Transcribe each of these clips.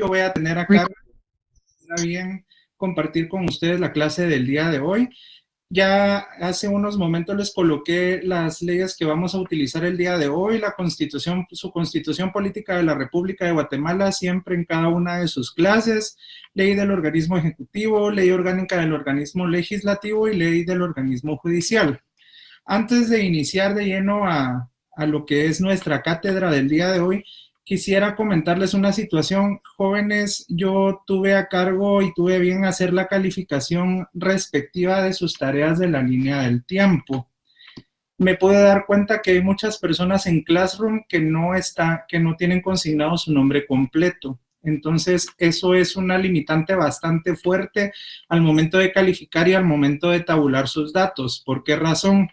yo voy a tener acá bien compartir con ustedes la clase del día de hoy. Ya hace unos momentos les coloqué las leyes que vamos a utilizar el día de hoy, la Constitución, su Constitución Política de la República de Guatemala, siempre en cada una de sus clases, ley del organismo ejecutivo, ley orgánica del organismo legislativo y ley del organismo judicial. Antes de iniciar de lleno a lo que es nuestra cátedra del día de hoy, quisiera comentarles una situación. Jóvenes, yo tuve a cargo y tuve bien hacer la calificación respectiva de sus tareas de la línea del tiempo. Me pude dar cuenta que hay muchas personas en Classroom que no tienen consignado su nombre completo. Entonces, eso es una limitante bastante fuerte al momento de calificar y al momento de tabular sus datos. ¿Por qué razón?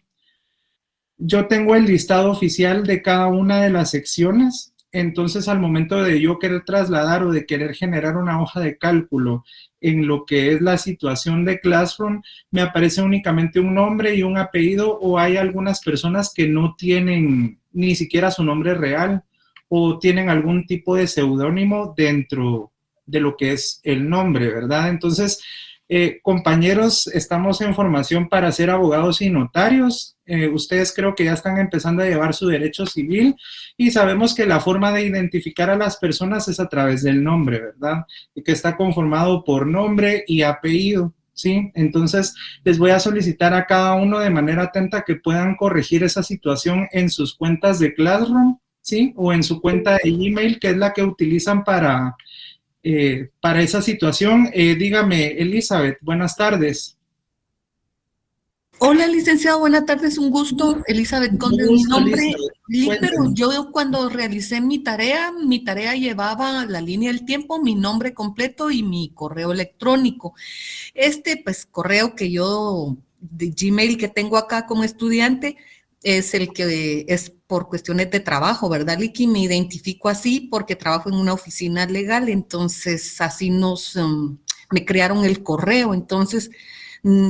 Yo tengo el listado oficial de cada una de las secciones, entonces al momento de yo querer trasladar o de querer generar una hoja de cálculo en lo que es la situación de Classroom, me aparece únicamente un nombre y un apellido, o hay algunas personas que no tienen ni siquiera su nombre real o tienen algún tipo de seudónimo dentro de lo que es el nombre, ¿verdad? Entonces, compañeros, estamos en formación para ser abogados y notarios. Ustedes creo que ya están empezando a llevar su derecho civil y sabemos que la forma de identificar a las personas es a través del nombre, ¿verdad? Y que está conformado por nombre y apellido, ¿sí? Entonces, les voy a solicitar a cada uno de manera atenta que puedan corregir esa situación en sus cuentas de Classroom, ¿sí? O en su cuenta de Gmail, que es la que utilizan para esa situación. Dígame, Elizabeth, buenas tardes. Hola, licenciado, buenas tardes, un gusto. Elizabeth Conde es mi Gusto, nombre. Elizabeth. Pero Cuénteme. yo cuando realicé mi tarea llevaba la línea del tiempo, mi nombre completo y mi correo electrónico. Pues, correo que yo, de Gmail que tengo acá como estudiante, es el que es por cuestiones de trabajo, ¿verdad, Licky? Me identifico así porque trabajo en una oficina legal, entonces así me crearon el correo, entonces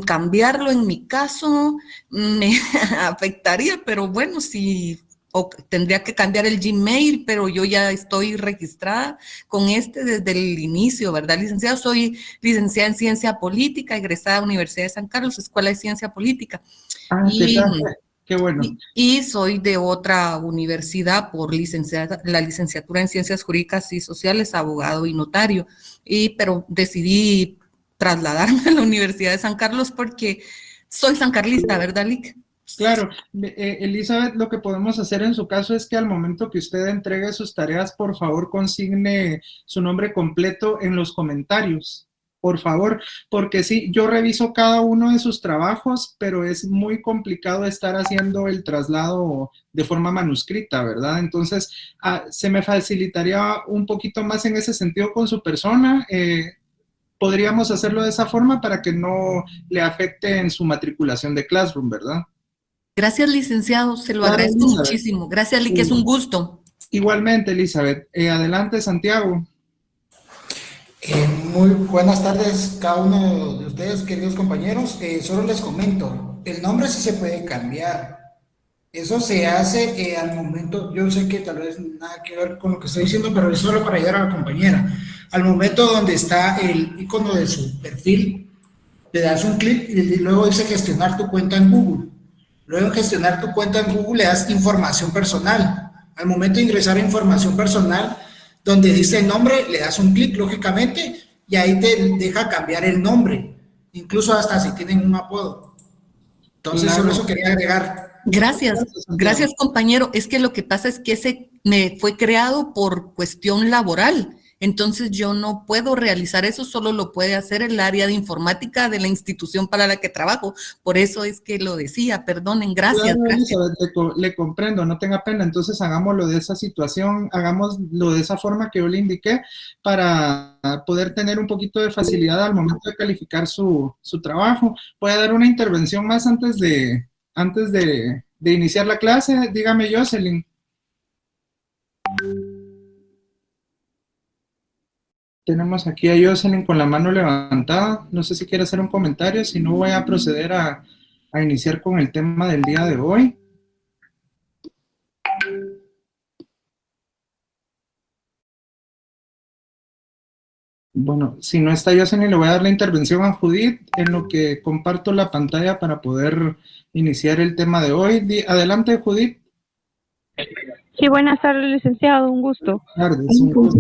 cambiarlo en mi caso me afectaría, pero bueno, sí, o tendría que cambiar el Gmail, pero yo ya estoy registrada con desde el inicio, ¿verdad, licenciado? Soy licenciada en Ciencia Política, egresada de la Universidad de San Carlos, Escuela de Ciencia Política. Ah, ¿qué Y, tal? Qué bueno. y soy de otra universidad por la licenciatura en Ciencias Jurídicas y Sociales, abogado y notario. Pero decidí trasladarme a la Universidad de San Carlos porque soy sancarlista, ¿verdad, Lick? Claro, Elizabeth, lo que podemos hacer en su caso es que al momento que usted entregue sus tareas, por favor, consigne su nombre completo en los comentarios, por favor, porque sí, yo reviso cada uno de sus trabajos, pero es muy complicado estar haciendo el traslado de forma manuscrita, ¿verdad? Entonces, se me facilitaría un poquito más en ese sentido con su persona. Podríamos hacerlo de esa forma para que no le afecte en su matriculación de Classroom, ¿verdad? Gracias, licenciado, se lo Claro, agradezco Elizabeth. muchísimo. Gracias, Lick, es un gusto. Igualmente, Elizabeth. Adelante, Santiago. Muy buenas tardes cada uno de ustedes, queridos compañeros. Solo les comento, el nombre sí se puede cambiar. Eso se hace al momento, yo sé que tal vez nada que ver con lo que estoy diciendo, pero es solo para ayudar a la compañera. Al momento donde está el icono de su perfil, le das un clic y luego dice gestionar tu cuenta en Google. Luego en gestionar tu cuenta en Google le das información personal. Al momento de ingresar información personal, donde dice el nombre, le das un clic, lógicamente, y ahí te deja cambiar el nombre, incluso hasta si tienen un apodo. Entonces, solo Claro. eso quería agregar. Muchas Gracias, gracias, Santiago. gracias compañero. Es que lo que pasa es que ese me fue creado por cuestión laboral. Entonces yo no puedo realizar eso, solo lo puede hacer el área de informática de la institución para la que trabajo. Por eso es que lo decía, perdonen, gracias, Claro, gracias. Elizabeth, le comprendo, no tenga pena. Entonces, hagámoslo de esa situación, hagámoslo de esa forma que yo le indiqué para poder tener un poquito de facilidad al momento de calificar su trabajo. ¿Puede dar una intervención más antes de iniciar la clase? Dígame, Jocelyn. Tenemos aquí a Jocelyn con la mano levantada. No sé si quiere hacer un comentario, si no voy a proceder a iniciar con el tema del día de hoy. Bueno, si no está Yoseni, le voy a dar la intervención a Judith en lo que comparto la pantalla para poder iniciar el tema de hoy. Adelante, Judith. Sí, buenas tardes, licenciado, un gusto. Tardes, un gusto.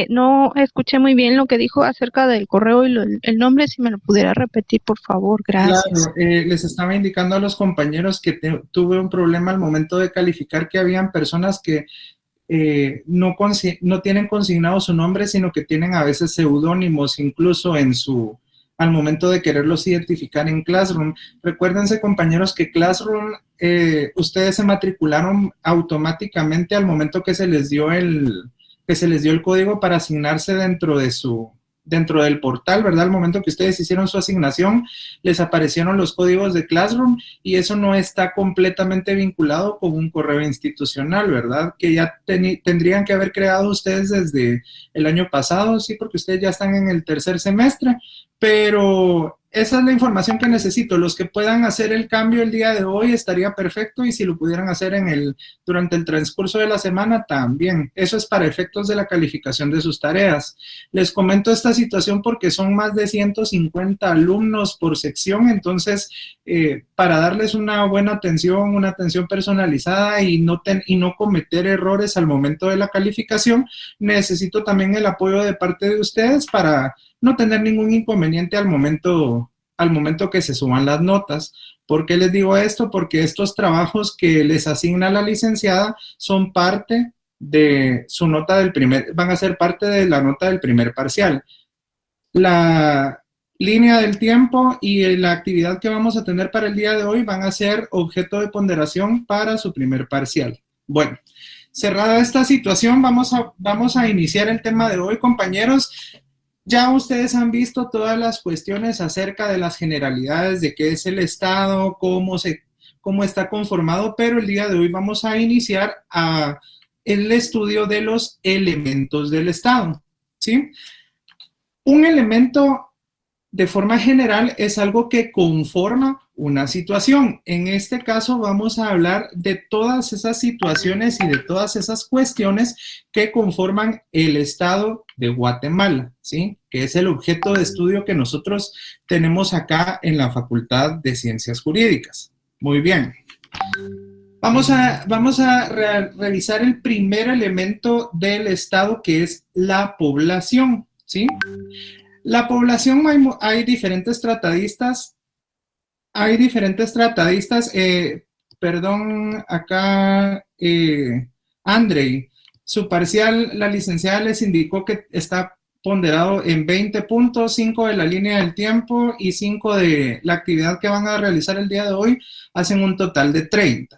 No escuché muy bien lo que dijo acerca del correo y el nombre, si me lo pudiera repetir, por favor, gracias. Claro, les estaba indicando a los compañeros que tuve un problema al momento de calificar, que habían personas que no tienen consignado su nombre, sino que tienen a veces seudónimos incluso al momento de quererlos identificar en Classroom. Recuérdense, compañeros, que Classroom, ustedes se matricularon automáticamente al momento que se les dio el código para asignarse dentro del portal, ¿verdad? Al momento que ustedes hicieron su asignación, les aparecieron los códigos de Classroom y eso no está completamente vinculado con un correo institucional, ¿verdad? Que ya tendrían que haber creado ustedes desde el año pasado, sí, porque ustedes ya están en el tercer semestre, pero esa es la información que necesito. Los que puedan hacer el cambio el día de hoy estaría perfecto, y si lo pudieran hacer durante el transcurso de la semana también. Eso es para efectos de la calificación de sus tareas. Les comento esta situación porque son más de 150 alumnos por sección, entonces para darles una buena atención, una atención personalizada y no cometer errores al momento de la calificación, necesito también el apoyo de parte de ustedes para no tener ningún inconveniente al momento que se suban las notas. ¿Por qué les digo esto? Porque estos trabajos que les asigna la licenciada son parte de su nota van a ser parte de la nota del primer parcial. La línea del tiempo y la actividad que vamos a tener para el día de hoy van a ser objeto de ponderación para su primer parcial. Bueno, cerrada esta situación, vamos a iniciar el tema de hoy, compañeros. Ya ustedes han visto todas las cuestiones acerca de las generalidades de qué es el Estado, cómo está conformado, pero el día de hoy vamos a iniciar el estudio de los elementos del Estado, ¿sí? Un elemento, de forma general, es algo que conforma una situación. En este caso vamos a hablar de todas esas situaciones y de todas esas cuestiones que conforman el Estado de Guatemala, ¿sí? Que es el objeto de estudio que nosotros tenemos acá en la Facultad de Ciencias Jurídicas. Muy bien. Vamos a revisar el primer elemento del Estado, que es la población, ¿sí? La población, hay diferentes tratadistas. Perdón, acá, Andrei, su parcial, la licenciada les indicó que está ponderado en 20 puntos, 5 de la línea del tiempo y 5 de la actividad que van a realizar el día de hoy, hacen un total de 30.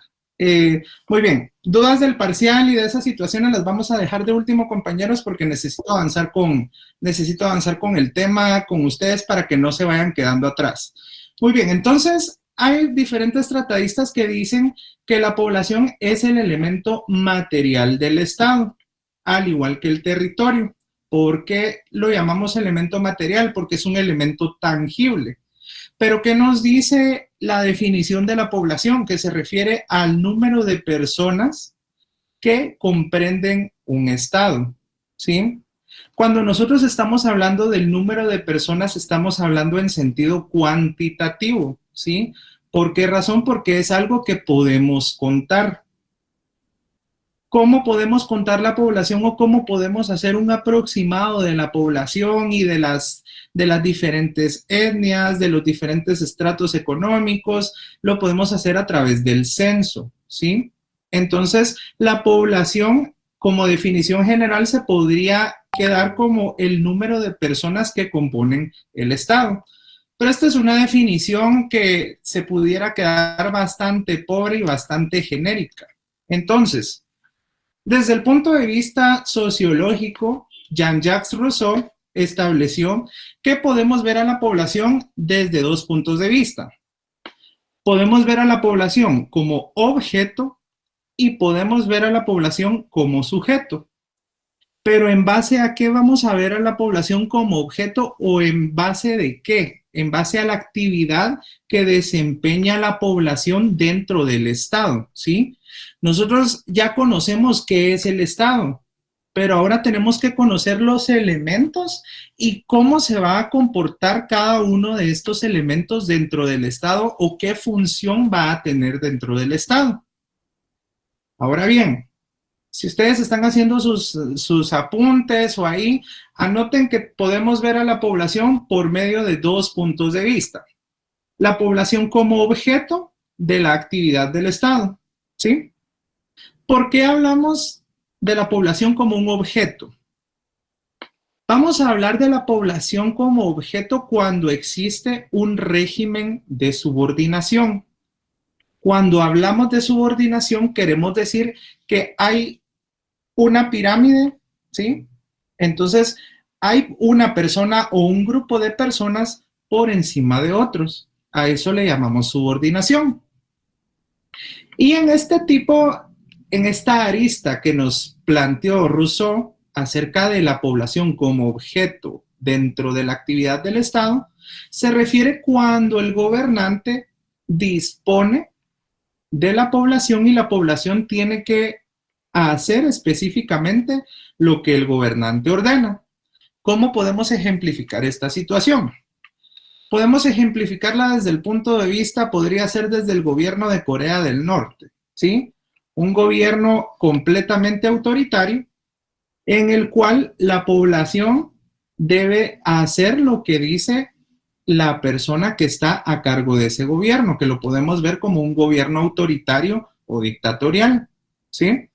Muy bien, dudas del parcial y de esas situaciones las vamos a dejar de último, compañeros, porque necesito avanzar con el tema, con ustedes, para que no se vayan quedando atrás. Muy bien, entonces hay diferentes tratadistas que dicen que la población es el elemento material del Estado, al igual que el territorio. ¿Por qué lo llamamos elemento material? Porque es un elemento tangible. Pero ¿qué nos dice la definición de la población? Que se refiere al número de personas que comprenden un estado, ¿sí? Cuando nosotros estamos hablando del número de personas, estamos hablando en sentido cuantitativo, ¿sí? ¿Por qué razón? Porque es algo que podemos contar. ¿Cómo podemos contar la población o cómo podemos hacer un aproximado de la población y de las diferentes etnias, de los diferentes estratos económicos? Lo podemos hacer a través del censo, ¿sí? Entonces, la población, como definición general, se podría quedar como el número de personas que componen el Estado. Pero esta es una definición que se pudiera quedar bastante pobre y bastante genérica. Entonces, desde el punto de vista sociológico, Jean-Jacques Rousseau estableció que podemos ver a la población desde dos puntos de vista. Podemos ver a la población como objeto y podemos ver a la población como sujeto. Pero ¿en base a qué vamos a ver a la población como objeto o en base de qué? En base a la actividad que desempeña la población dentro del Estado, ¿sí? Nosotros ya conocemos qué es el Estado. pero ahora tenemos que conocer los elementos y cómo se va a comportar cada uno de estos elementos dentro del Estado o qué función va a tener dentro del Estado. Ahora bien, si ustedes están haciendo sus apuntes o ahí, anoten que podemos ver a la población por medio de dos puntos de vista. La población como objeto de la actividad del Estado, ¿sí? ¿Por qué hablamos de la población como un objeto? Vamos a hablar de la población como objeto cuando existe un régimen de subordinación. Cuando hablamos de subordinación, queremos decir que hay una pirámide, ¿sí? Entonces, hay una persona o un grupo de personas por encima de otros. A eso le llamamos subordinación. Y en esta arista que nos planteó Rousseau acerca de la población como objeto dentro de la actividad del Estado, se refiere cuando el gobernante dispone de la población y la población tiene que hacer específicamente lo que el gobernante ordena. ¿Cómo podemos ejemplificar esta situación? Podemos ejemplificarla desde el punto de vista, podría ser desde el gobierno de Corea del Norte, ¿sí? Un gobierno completamente autoritario en el cual la población debe hacer lo que dice la persona que está a cargo de ese gobierno, que lo podemos ver como un gobierno autoritario o dictatorial, ¿sí?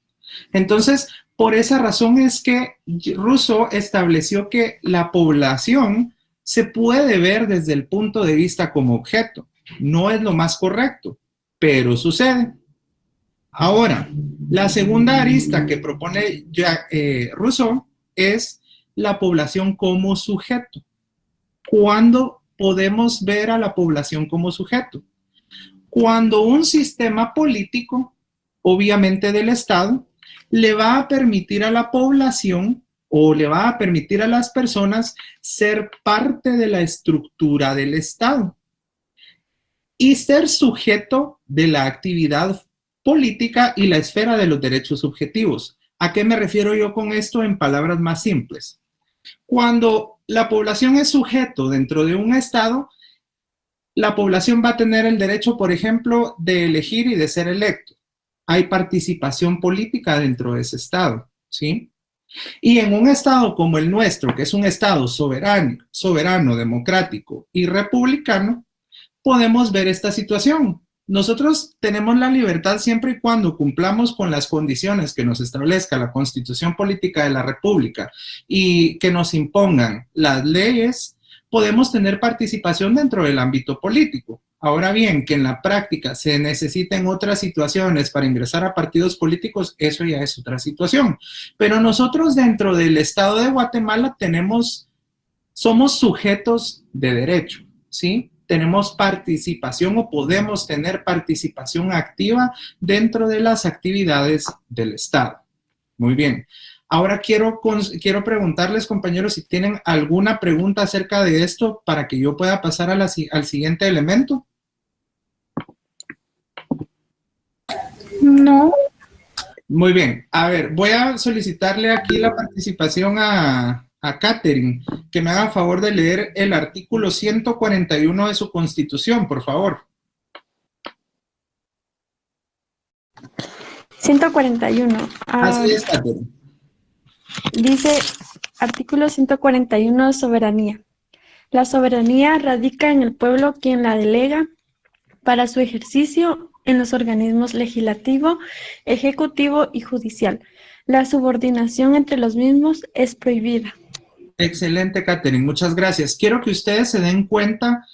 Entonces, por esa razón es que Rousseau estableció que la población se puede ver desde el punto de vista como objeto. No es lo más correcto, pero sucede. Ahora, la segunda arista que propone Rousseau es la población como sujeto. ¿Cuándo podemos ver a la población como sujeto? Cuando un sistema político, obviamente del Estado, le va a permitir a la población o le va a permitir a las personas ser parte de la estructura del Estado y ser sujeto de la actividad política y la esfera de los derechos subjetivos. ¿A qué me refiero yo con esto en palabras más simples? Cuando la población es sujeto dentro de un Estado, la población va a tener el derecho, por ejemplo, de elegir y de ser electo. Hay participación política dentro de ese Estado, ¿sí? Y en un Estado como el nuestro, que es un Estado soberano, democrático y republicano, podemos ver esta situación. Nosotros tenemos la libertad siempre y cuando cumplamos con las condiciones que nos establezca la Constitución Política de la República y que nos impongan las leyes, podemos tener participación dentro del ámbito político. Ahora bien, que en la práctica se necesiten otras situaciones para ingresar a partidos políticos, eso ya es otra situación. Pero nosotros dentro del Estado de Guatemala somos sujetos de derecho, ¿sí? Tenemos participación o podemos tener participación activa dentro de las actividades del Estado. Muy bien. Ahora quiero preguntarles, compañeros, si tienen alguna pregunta acerca de esto para que yo pueda pasar al siguiente elemento. No. Muy bien. A ver, voy a solicitarle aquí la participación a Catherine, que me haga favor de leer el artículo 141 de su Constitución, por favor. 141. Así es, Catherine. Dice, artículo 141, soberanía. La soberanía radica en el pueblo quien la delega para su ejercicio en los organismos legislativo, ejecutivo y judicial. La subordinación entre los mismos es prohibida. Excelente, Catherine, muchas gracias. Quiero que ustedes se den cuenta,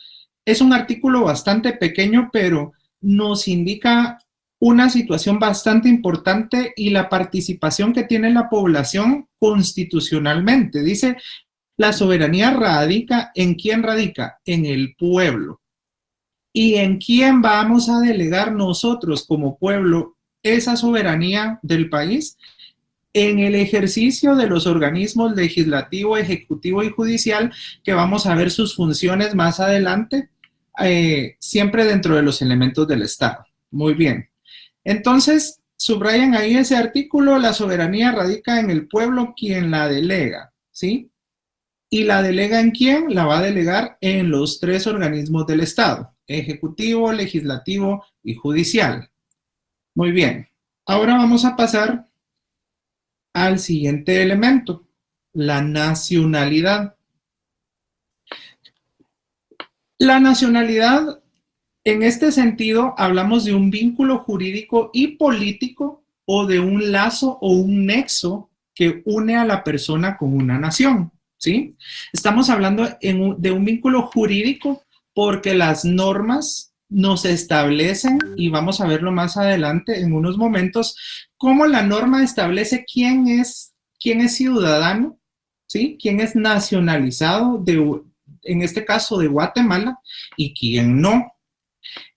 es un artículo bastante pequeño, pero nos indica una situación bastante importante y la participación que tiene la población constitucionalmente. Dice, la soberanía radica, ¿en quién radica? En el pueblo. ¿Y en quién vamos a delegar nosotros como pueblo esa soberanía del país? En el ejercicio de los organismos legislativo, ejecutivo y judicial, que vamos a ver sus funciones más adelante, siempre dentro de los elementos del Estado. Muy bien. Entonces, subrayan ahí ese artículo, la soberanía radica en el pueblo quien la delega, ¿sí? ¿Y la delega en quién? La va a delegar en los 3 organismos del Estado, ejecutivo, legislativo y judicial. Muy bien, ahora vamos a pasar al siguiente elemento, la nacionalidad. La nacionalidad, en este sentido, hablamos de un vínculo jurídico y político o de un lazo o un nexo que une a la persona con una nación, ¿sí? Estamos hablando de un vínculo jurídico porque las normas nos establecen, y vamos a verlo más adelante en unos momentos, cómo la norma establece quién es ciudadano, ¿sí? Quién es nacionalizado, en este caso de Guatemala, y quién no.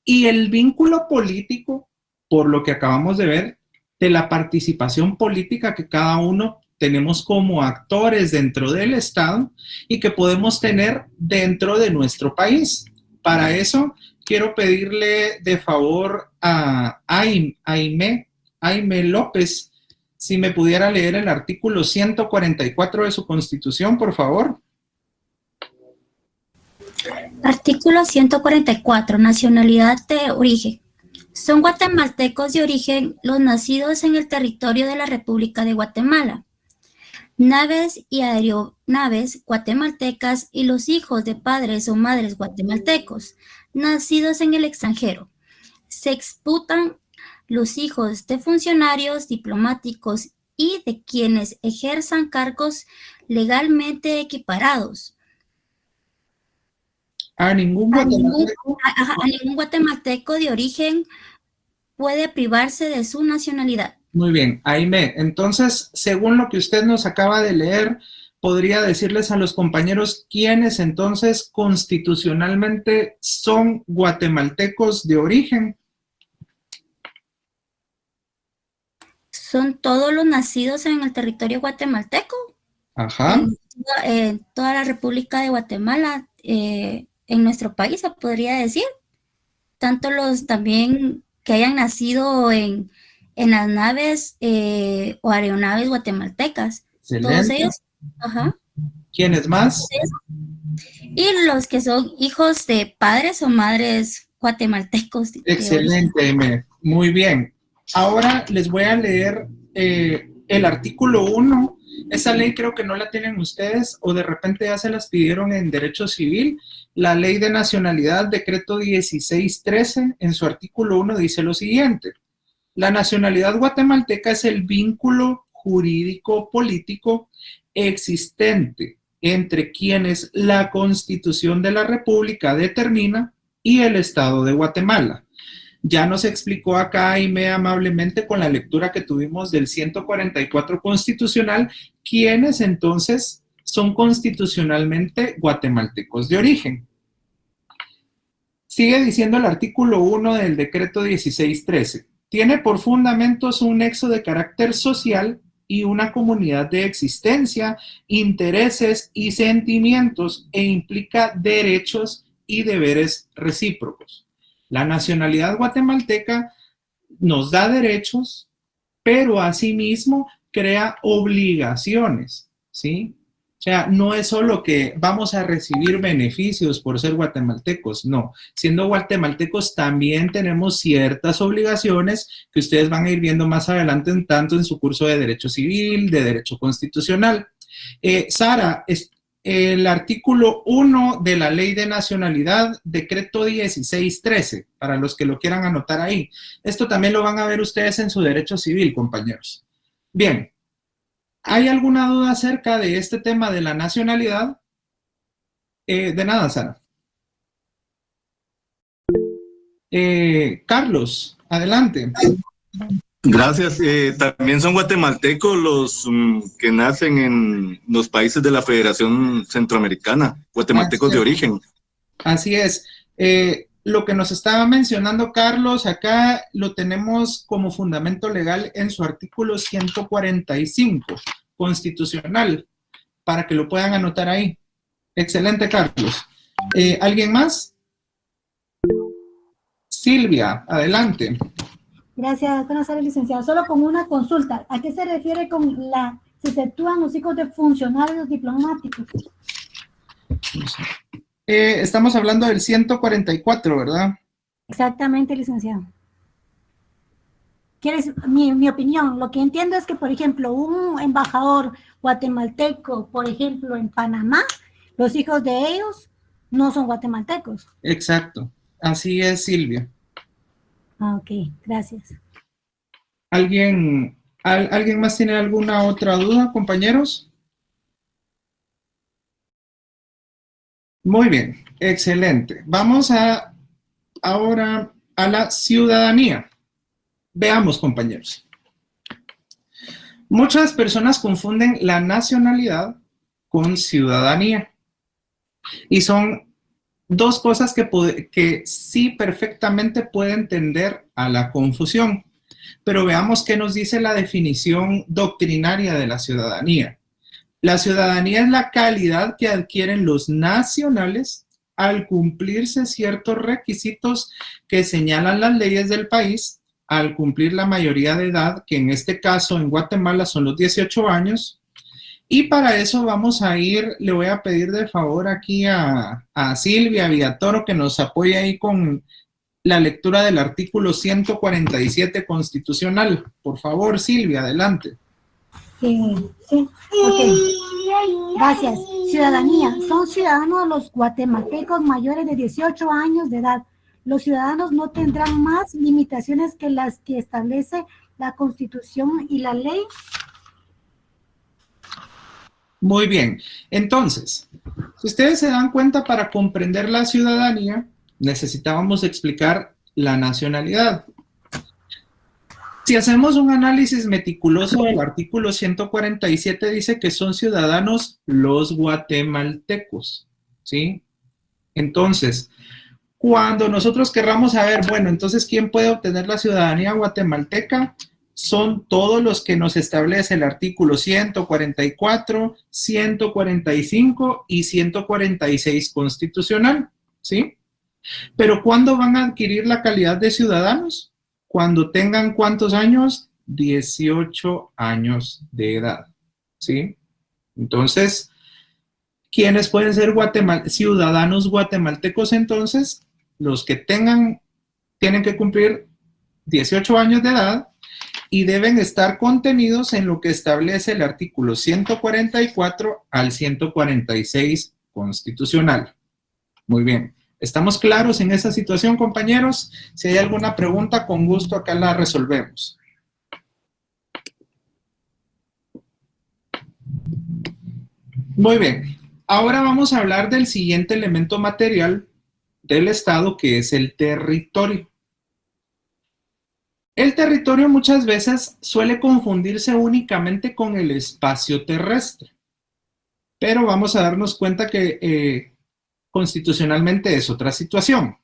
Y el vínculo político, por lo que acabamos de ver, de la participación política que cada uno tenemos como actores dentro del Estado y que podemos tener dentro de nuestro país. Para eso, quiero pedirle de favor a Aime López, si me pudiera leer el artículo 144 de su Constitución, por favor. Artículo 144. Nacionalidad de origen. Son guatemaltecos de origen los nacidos en el territorio de la República de Guatemala, naves y aeronaves guatemaltecas y los hijos de padres o madres guatemaltecos, nacidos en el extranjero. Se exputan los hijos de funcionarios diplomáticos y de quienes ejerzan cargos legalmente equiparados. A ningún guatemalteco de origen puede privarse de su nacionalidad. Muy bien, Aime. Entonces, según lo que usted nos acaba de leer, podría decirles a los compañeros quiénes entonces constitucionalmente son guatemaltecos de origen. Son todos los nacidos en el territorio guatemalteco. Ajá. En toda la República de Guatemala, en nuestro país se podría decir. Tanto los también que hayan nacido en las naves o aeronaves guatemaltecas. Excelente. Todos ellos. Ajá. ¿Quiénes más? Y los que son hijos de padres o madres guatemaltecos. Excelente, Aime. Muy bien. Ahora les voy a leer el artículo 1. Esa ley creo que no la tienen ustedes o de repente ya se las pidieron en Derecho Civil. La Ley de Nacionalidad, Decreto 1613, en su artículo 1 dice lo siguiente. La nacionalidad guatemalteca es el vínculo jurídico político existente entre quienes la Constitución de la República determina y el Estado de Guatemala. Ya nos explicó acá Aime amablemente con la lectura que tuvimos del 144 constitucional, quiénes entonces son constitucionalmente guatemaltecos de origen. Sigue diciendo el artículo 1 del decreto 1613. Tiene por fundamentos un nexo de carácter social y una comunidad de existencia, intereses y sentimientos e implica derechos y deberes recíprocos. La nacionalidad guatemalteca nos da derechos, pero asimismo crea obligaciones, ¿sí? O sea, no es solo que vamos a recibir beneficios por ser guatemaltecos, no. Siendo guatemaltecos también tenemos ciertas obligaciones que ustedes van a ir viendo más adelante, tanto en su curso de Derecho Civil, de Derecho Constitucional. Sara, el artículo 1 de la Ley de Nacionalidad, Decreto 1613, para los que lo quieran anotar ahí. Esto también lo van a ver ustedes en su Derecho Civil, compañeros. Bien, ¿hay alguna duda acerca de este tema de la nacionalidad? De nada, Sara. Carlos, adelante. Gracias. También son guatemaltecos los que nacen en los países de la Federación Centroamericana, guatemaltecos de origen. Así es. Lo que nos estaba mencionando Carlos, acá lo tenemos como fundamento legal en su artículo 145, constitucional, para que lo puedan anotar ahí. Excelente, Carlos. ¿Alguien más? Silvia, adelante. Gracias, buenas tardes, licenciado. Solo con una consulta. ¿A qué se refiere con la, si se actúan los hijos de funcionarios diplomáticos? Estamos hablando del 144, ¿verdad? Exactamente, licenciado. Mi opinión, lo que entiendo es que, por ejemplo, un embajador guatemalteco, por ejemplo, en Panamá, los hijos de ellos no son guatemaltecos. Exacto. Así es, Silvia. Ah, ok, gracias. ¿Alguien más tiene alguna otra duda, compañeros? Muy bien, excelente. Vamos ahora a la ciudadanía. Veamos, compañeros. Muchas personas confunden la nacionalidad con ciudadanía. Y son dos cosas que sí perfectamente pueden tender a la confusión. Pero veamos qué nos dice la definición doctrinaria de la ciudadanía. La ciudadanía es la calidad que adquieren los nacionales al cumplirse ciertos requisitos que señalan las leyes del país, al cumplir la mayoría de edad, que en este caso en Guatemala son los 18 años. Y para eso vamos a le voy a pedir de favor aquí a Silvia Villatoro que nos apoye ahí con la lectura del artículo 147 constitucional. Por favor, Silvia, adelante. Sí, ok. Gracias. Ciudadanía. Son ciudadanos los guatemaltecos mayores de 18 años de edad. Los ciudadanos no tendrán más limitaciones que las que establece la Constitución y la ley. Muy bien. Entonces, si ustedes se dan cuenta, para comprender la ciudadanía, necesitábamos explicar la nacionalidad. Si hacemos un análisis meticuloso del artículo 147, dice que son ciudadanos los guatemaltecos, ¿sí? Entonces, cuando nosotros querramos saber, bueno, entonces, ¿quién puede obtener la ciudadanía guatemalteca? Son todos los que nos establece el artículo 144, 145 y 146 constitucional, ¿sí? Pero ¿cuándo van a adquirir la calidad de ciudadanos? Cuando tengan, ¿cuántos años? 18 años de edad, ¿sí? Entonces, ¿quiénes pueden ser ciudadanos guatemaltecos entonces? Los que tienen que cumplir 18 años de edad y deben estar contenidos en lo que establece el artículo 144 al 146 constitucional. Muy bien. ¿Estamos claros en esa situación, compañeros? Si hay alguna pregunta, con gusto acá la resolvemos. Muy bien. Ahora vamos a hablar del siguiente elemento material del Estado, que es el territorio. El territorio muchas veces suele confundirse únicamente con el espacio terrestre, pero vamos a darnos cuenta que constitucionalmente es otra situación.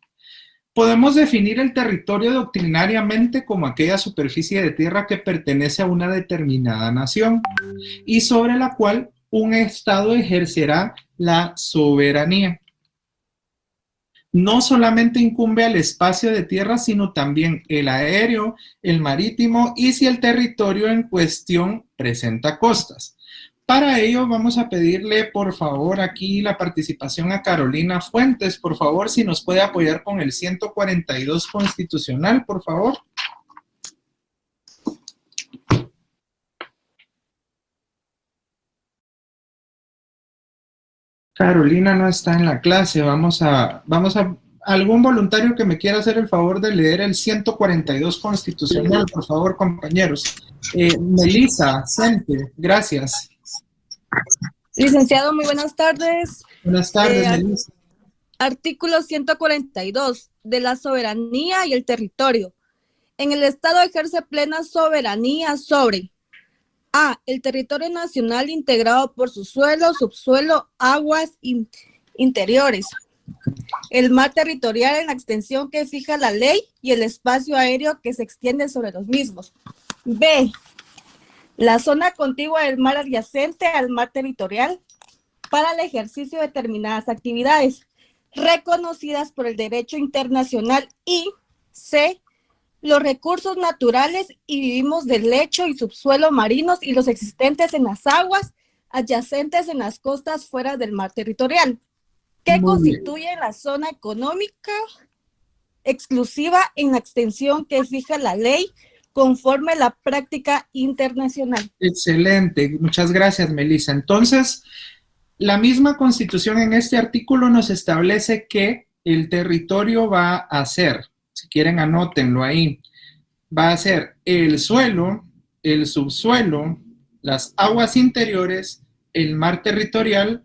Podemos definir el territorio doctrinariamente como aquella superficie de tierra que pertenece a una determinada nación y sobre la cual un Estado ejercerá la soberanía. No solamente incumbe al espacio de tierra, sino también el aéreo, el marítimo y si el territorio en cuestión presenta costas. Para ello vamos a pedirle por favor aquí la participación a Carolina Fuentes, por favor, si nos puede apoyar con el 142 constitucional, por favor. Carolina no está en la clase, vamos a algún voluntario que me quiera hacer el favor de leer el 142 constitucional, por favor, compañeros. Melissa, Sente, gracias. Licenciado, muy buenas tardes. Buenas tardes, Melissa. Artículo 142 de la soberanía y el territorio. En el Estado ejerce plena soberanía sobre A. El territorio nacional integrado por su suelo, subsuelo, aguas interiores. El mar territorial en la extensión que fija la ley y el espacio aéreo que se extiende sobre los mismos. B. La zona contigua del mar adyacente al mar territorial para el ejercicio de determinadas actividades reconocidas por el derecho internacional y C. los recursos naturales y vivimos del lecho y subsuelo marinos y los existentes en las aguas adyacentes en las costas fuera del mar territorial, que constituyen la zona económica exclusiva en la extensión que fija la ley conforme a la práctica internacional. Excelente, muchas gracias, Melissa. Entonces, la misma Constitución en este artículo nos establece que el territorio va a ser, si quieren anótenlo ahí, va a ser el suelo, el subsuelo, las aguas interiores, el mar territorial,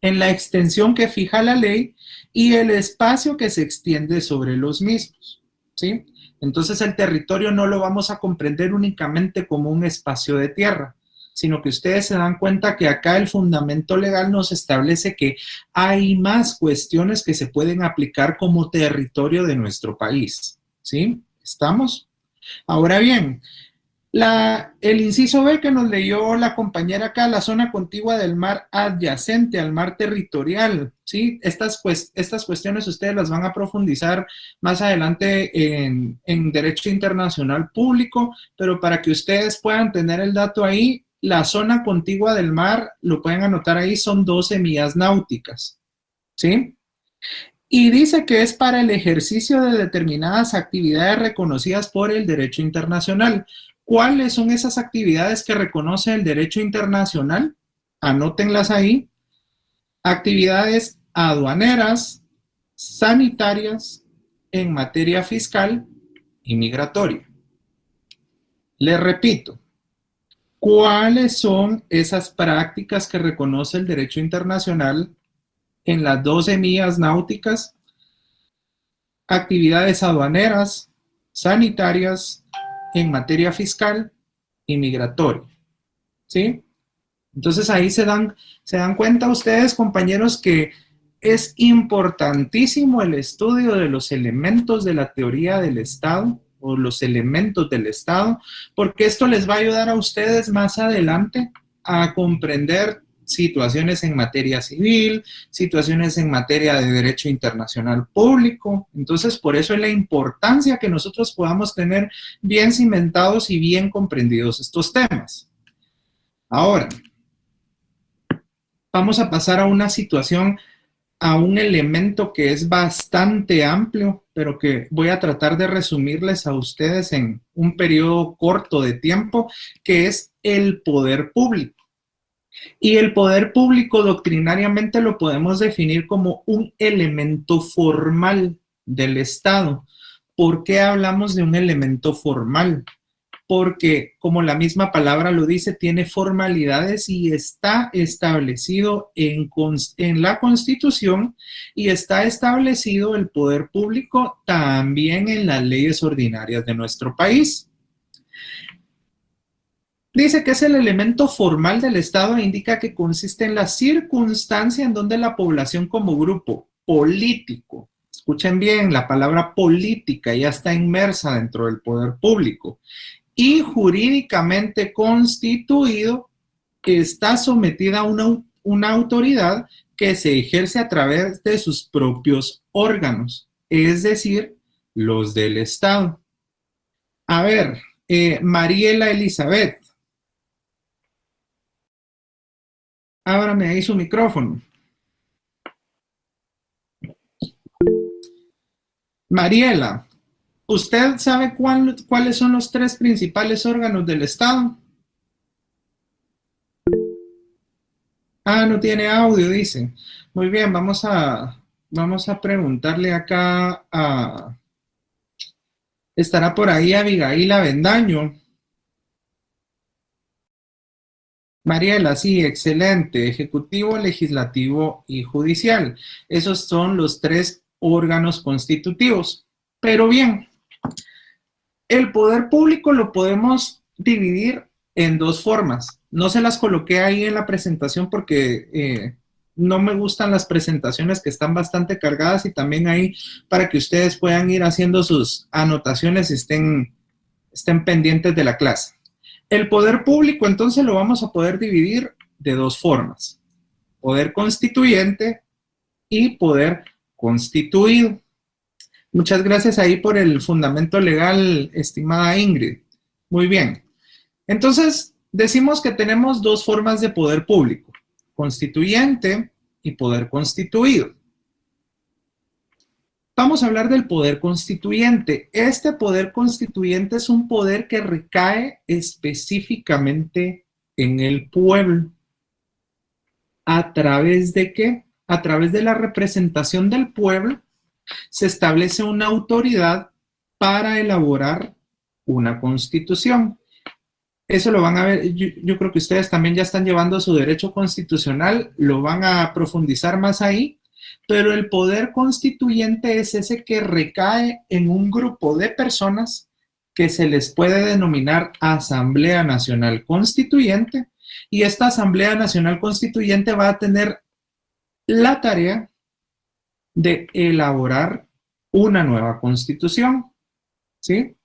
en la extensión que fija la ley y el espacio que se extiende sobre los mismos, ¿sí? Entonces el territorio no lo vamos a comprender únicamente como un espacio de tierra, sino que ustedes se dan cuenta que acá el fundamento legal nos establece que hay más cuestiones que se pueden aplicar como territorio de nuestro país, ¿sí? ¿Estamos? Ahora bien, el inciso B que nos leyó la compañera acá, la zona contigua del mar adyacente al mar territorial, ¿sí? Estas cuestiones ustedes las van a profundizar más adelante en Derecho Internacional Público, pero para que ustedes puedan tener el dato ahí, la zona contigua del mar, lo pueden anotar ahí, son 12 millas náuticas, ¿sí? Y dice que es para el ejercicio de determinadas actividades reconocidas por el derecho internacional. ¿Cuáles son esas actividades que reconoce el derecho internacional? Anótenlas ahí. Actividades aduaneras, sanitarias, en materia fiscal y migratoria. Les repito, ¿cuáles son esas prácticas que reconoce el derecho internacional en las 12 millas náuticas? Actividades aduaneras, sanitarias, en materia fiscal y migratoria, ¿sí? Entonces ahí se dan cuenta ustedes, compañeros, que es importantísimo el estudio de los elementos de la teoría del Estado o los elementos del Estado, porque esto les va a ayudar a ustedes más adelante a comprender situaciones en materia civil, situaciones en materia de derecho internacional público. Entonces, por eso es la importancia que nosotros podamos tener bien cimentados y bien comprendidos estos temas. Ahora, vamos a pasar a una situación, a un elemento que es bastante amplio, pero que voy a tratar de resumirles a ustedes en un periodo corto de tiempo, que es el poder público. Y el poder público doctrinariamente lo podemos definir como un elemento formal del Estado. ¿Por qué hablamos de un elemento formal? Porque, como la misma palabra lo dice, tiene formalidades y está establecido en la Constitución y está establecido el poder público también en las leyes ordinarias de nuestro país. Dice que es el elemento formal del Estado e indica que consiste en la circunstancia en donde la población como grupo político, escuchen bien, la palabra política ya está inmersa dentro del poder público, y jurídicamente constituido, está sometida a una autoridad que se ejerce a través de sus propios órganos, es decir, los del Estado. A ver, Mariela Elizabeth, ábrame ahí su micrófono. Mariela, ¿usted sabe cuáles son los 3 principales órganos del Estado? Ah, no tiene audio, dice. Muy bien, vamos a preguntarle acá a... Estará por ahí Abigail Avendaño. Mariela, sí, excelente. Ejecutivo, legislativo y judicial. Esos son los 3 órganos constitutivos. Pero bien, el poder público lo podemos dividir en 2 formas. No se las coloqué ahí en la presentación porque no me gustan las presentaciones que están bastante cargadas, y también ahí para que ustedes puedan ir haciendo sus anotaciones y estén pendientes de la clase. El poder público entonces lo vamos a poder dividir de 2 formas: poder constituyente y poder constituido. Muchas gracias ahí por el fundamento legal, estimada Ingrid. Muy bien. Entonces, decimos que tenemos dos formas de poder público, constituyente y poder constituido. Vamos a hablar del poder constituyente. Este poder constituyente es un poder que recae específicamente en el pueblo. ¿A través de qué? A través de la representación del pueblo se establece una autoridad para elaborar una constitución. Eso lo van a ver, yo creo que ustedes también ya están llevando su derecho constitucional, lo van a profundizar más ahí, pero el poder constituyente es ese que recae en un grupo de personas que se les puede denominar Asamblea Nacional Constituyente, y esta Asamblea Nacional Constituyente va a tener la tarea de elaborar una nueva constitución, ¿sí?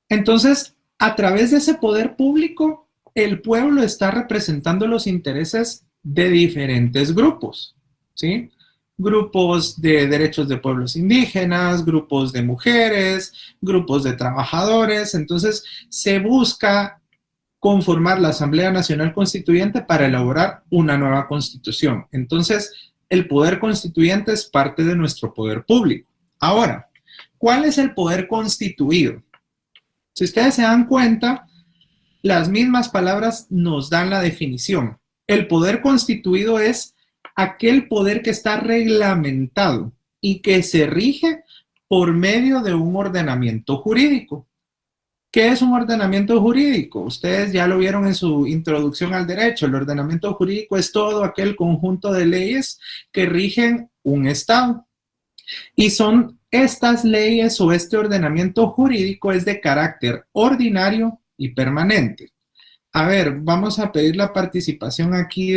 Entonces, a través de ese poder público, el pueblo está representando los intereses de diferentes grupos, ¿sí? Grupos de derechos de pueblos indígenas, grupos de mujeres, grupos de trabajadores. Entonces, se busca conformar la Asamblea Nacional Constituyente para elaborar una nueva constitución. Entonces, el poder constituyente es parte de nuestro poder público. Ahora, ¿cuál es el poder constituido? Si ustedes se dan cuenta, las mismas palabras nos dan la definición. El poder constituido es aquel poder que está reglamentado y que se rige por medio de un ordenamiento jurídico. ¿Qué es un ordenamiento jurídico? Ustedes ya lo vieron en su introducción al derecho. El ordenamiento jurídico es todo aquel conjunto de leyes que rigen un Estado. Y son estas leyes o este ordenamiento jurídico es de carácter ordinario y permanente. A ver, vamos a pedir la participación aquí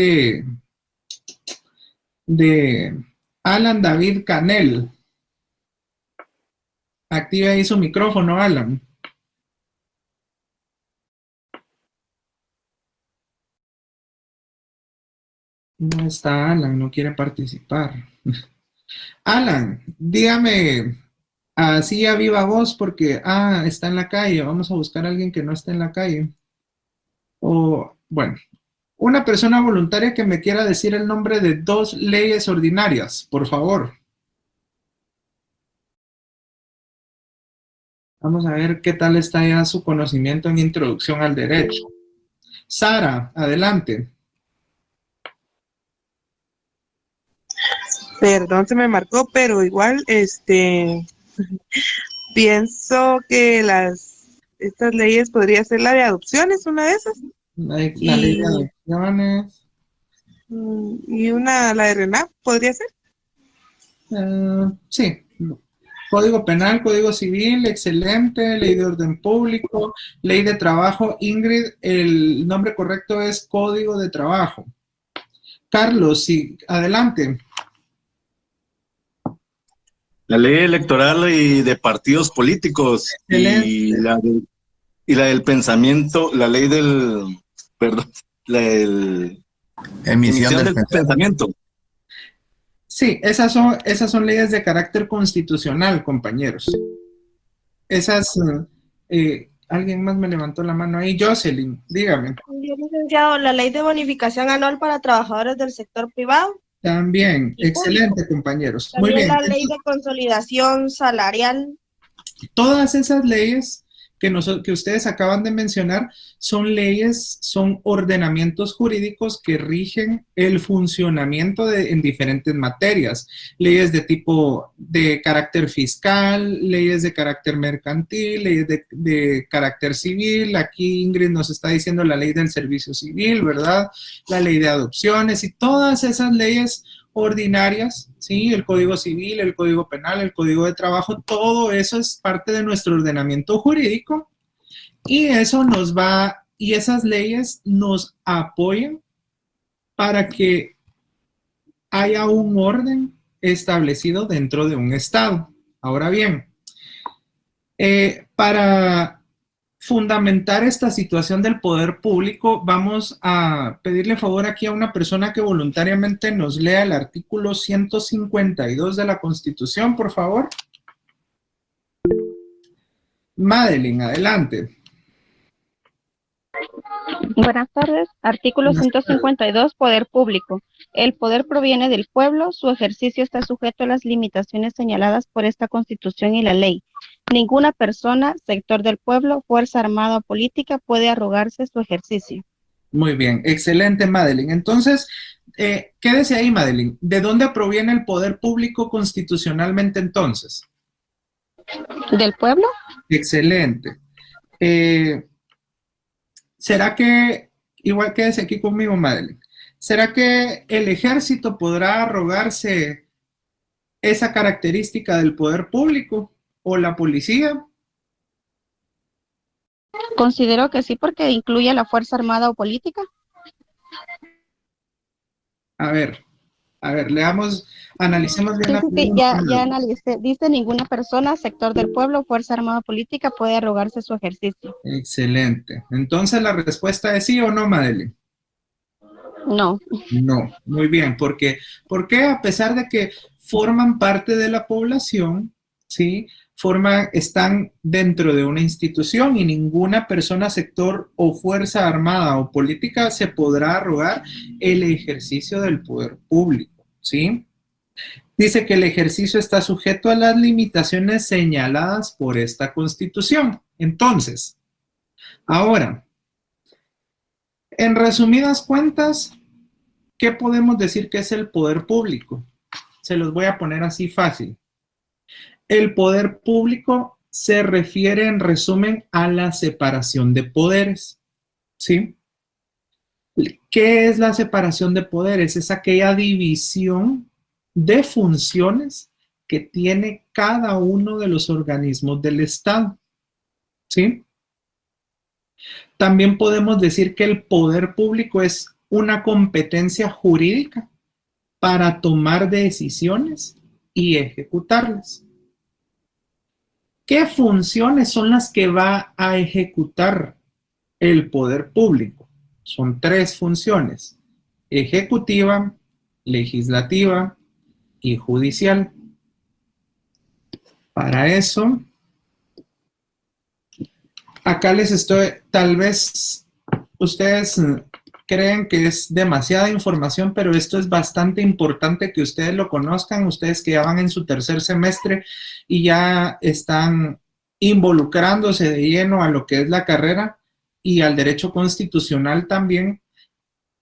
de Alan David Canel. Active ahí su micrófono, Alan. No está Alan, no quiere participar. Alan, dígame así a viva voz porque, está en la calle, vamos a buscar a alguien que no esté en la calle. O, bueno, una persona voluntaria que me quiera decir el nombre de 2 leyes ordinarias, por favor. Vamos a ver qué tal está ya su conocimiento en introducción al derecho. Sara, adelante. Perdón, se me marcó, pero igual, pienso que estas leyes podría ser la de adopciones, una de esas. La ley de adopciones. Y la de RENAP, ¿podría ser? Sí. Código penal, código civil, excelente. Ley de orden público, ley de trabajo. Ingrid, el nombre correcto es código de trabajo. Carlos, sí, adelante. La ley electoral y de partidos políticos y la del pensamiento, la ley del, perdón, la del emisión del pensamiento. Sí, esas son leyes de carácter constitucional, compañeros. Esas, alguien más me levantó la mano ahí. Jocelyn, dígame. Licenciado, la ley de bonificación anual para trabajadores del sector privado. También, excelente, compañeros. Muy También bien. la ley de consolidación salarial. Todas esas leyes que ustedes acaban de mencionar son leyes, son ordenamientos jurídicos que rigen el funcionamiento en diferentes materias. Leyes de tipo de carácter fiscal, leyes de carácter mercantil, leyes de carácter civil. Aquí Ingrid nos está diciendo la ley del servicio civil, ¿verdad? La ley de adopciones y todas esas leyes ordinarias, ¿sí? El Código Civil, el Código Penal, el Código de Trabajo, todo eso es parte de nuestro ordenamiento jurídico y esas leyes nos apoyan para que haya un orden establecido dentro de un Estado. Ahora bien, para fundamentar esta situación del poder público, vamos a pedirle favor aquí a una persona que voluntariamente nos lea el artículo 152 de la Constitución, por favor. Madeline, adelante. Buenas tardes. Artículo 152, Poder Público. El poder proviene del pueblo, su ejercicio está sujeto a las limitaciones señaladas por esta Constitución y la ley. Ninguna persona, sector del pueblo, fuerza armada o política puede arrogarse su ejercicio. Muy bien, excelente, Madeline. Entonces, quédese ahí, Madeline. ¿De dónde proviene el poder público constitucionalmente entonces? ¿Del pueblo? Excelente. ¿Será que, igual quédese aquí conmigo, Madeline, ¿será que el ejército podrá arrogarse esa característica del poder público o la policía? Considero que sí, porque incluye a la fuerza armada o política. A ver, leamos, analicemos bien la Sí, pregunta. ya analicé. Dice: ninguna persona, sector del pueblo, fuerza armada o política puede arrogarse su ejercicio. Excelente. Entonces, ¿la respuesta es sí o no, Madeline? No. No, muy bien, porque a pesar de que forman parte de la población, ¿sí? Están dentro de una institución y ninguna persona, sector o fuerza armada o política se podrá arrogar el ejercicio del poder público, ¿sí? Dice que el ejercicio está sujeto a las limitaciones señaladas por esta Constitución. Entonces, ahora, en resumidas cuentas, ¿qué podemos decir que es el poder público? Se los voy a poner así fácil. El poder público se refiere, en resumen, a la separación de poderes, ¿sí? ¿Qué es la separación de poderes? Es aquella división de funciones que tiene cada uno de los organismos del Estado, ¿sí? También podemos decir que el poder público es una competencia jurídica para tomar decisiones y ejecutarlas. ¿Qué funciones son las que va a ejecutar el poder público? Son 3 funciones: ejecutiva, legislativa y judicial. Para eso, acá les estoy, tal vez ustedes creen que es demasiada información, pero esto es bastante importante que ustedes lo conozcan, ustedes que ya van en su 3er semestre y ya están involucrándose de lleno a lo que es la carrera y al derecho constitucional también.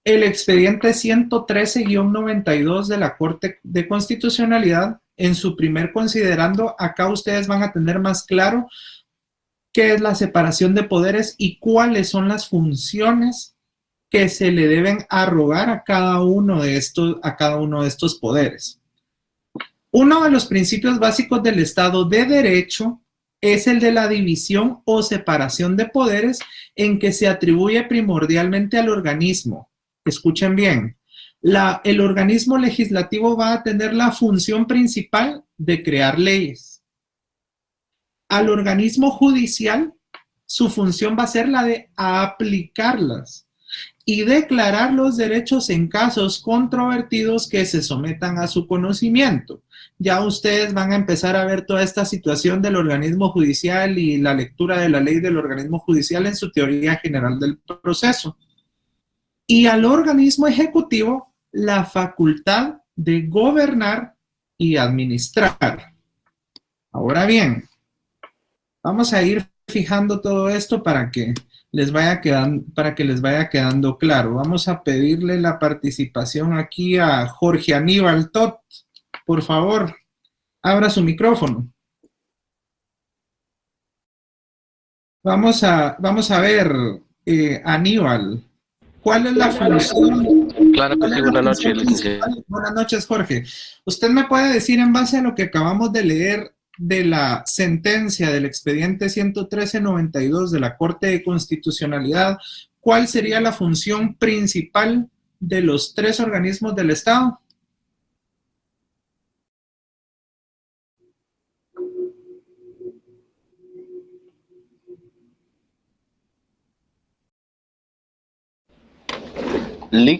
El expediente 113-92 de la Corte de Constitucionalidad, en su primer considerando, acá ustedes van a tener más claro qué es la separación de poderes y cuáles son las funciones que se le deben arrogar a cada uno de estos poderes. Uno de los principios básicos del Estado de Derecho es el de la división o separación de poderes, en que se atribuye primordialmente al organismo. Escuchen bien, el organismo legislativo va a tener la función principal de crear leyes. Al organismo judicial, su función va a ser la de aplicarlas y declarar los derechos en casos controvertidos que se sometan a su conocimiento. Ya ustedes van a empezar a ver toda esta situación del organismo judicial y la lectura de la ley del organismo judicial en su teoría general del proceso. Y al organismo ejecutivo, la facultad de gobernar y administrar. Ahora bien, vamos a ir fijando todo esto para que les vaya quedando claro. Vamos a pedirle la participación aquí a Jorge Aníbal Tot. Por favor, abra su micrófono. Vamos a ver, Aníbal, ¿cuál es la función? Claro que sí, buenas noches, licenciado. Buenas noches, Jorge. ¿Usted me puede decir, en base a lo que acabamos de leer de la sentencia del expediente 113-92 de la Corte de Constitucionalidad, cuál sería la función principal de los 3 organismos del Estado?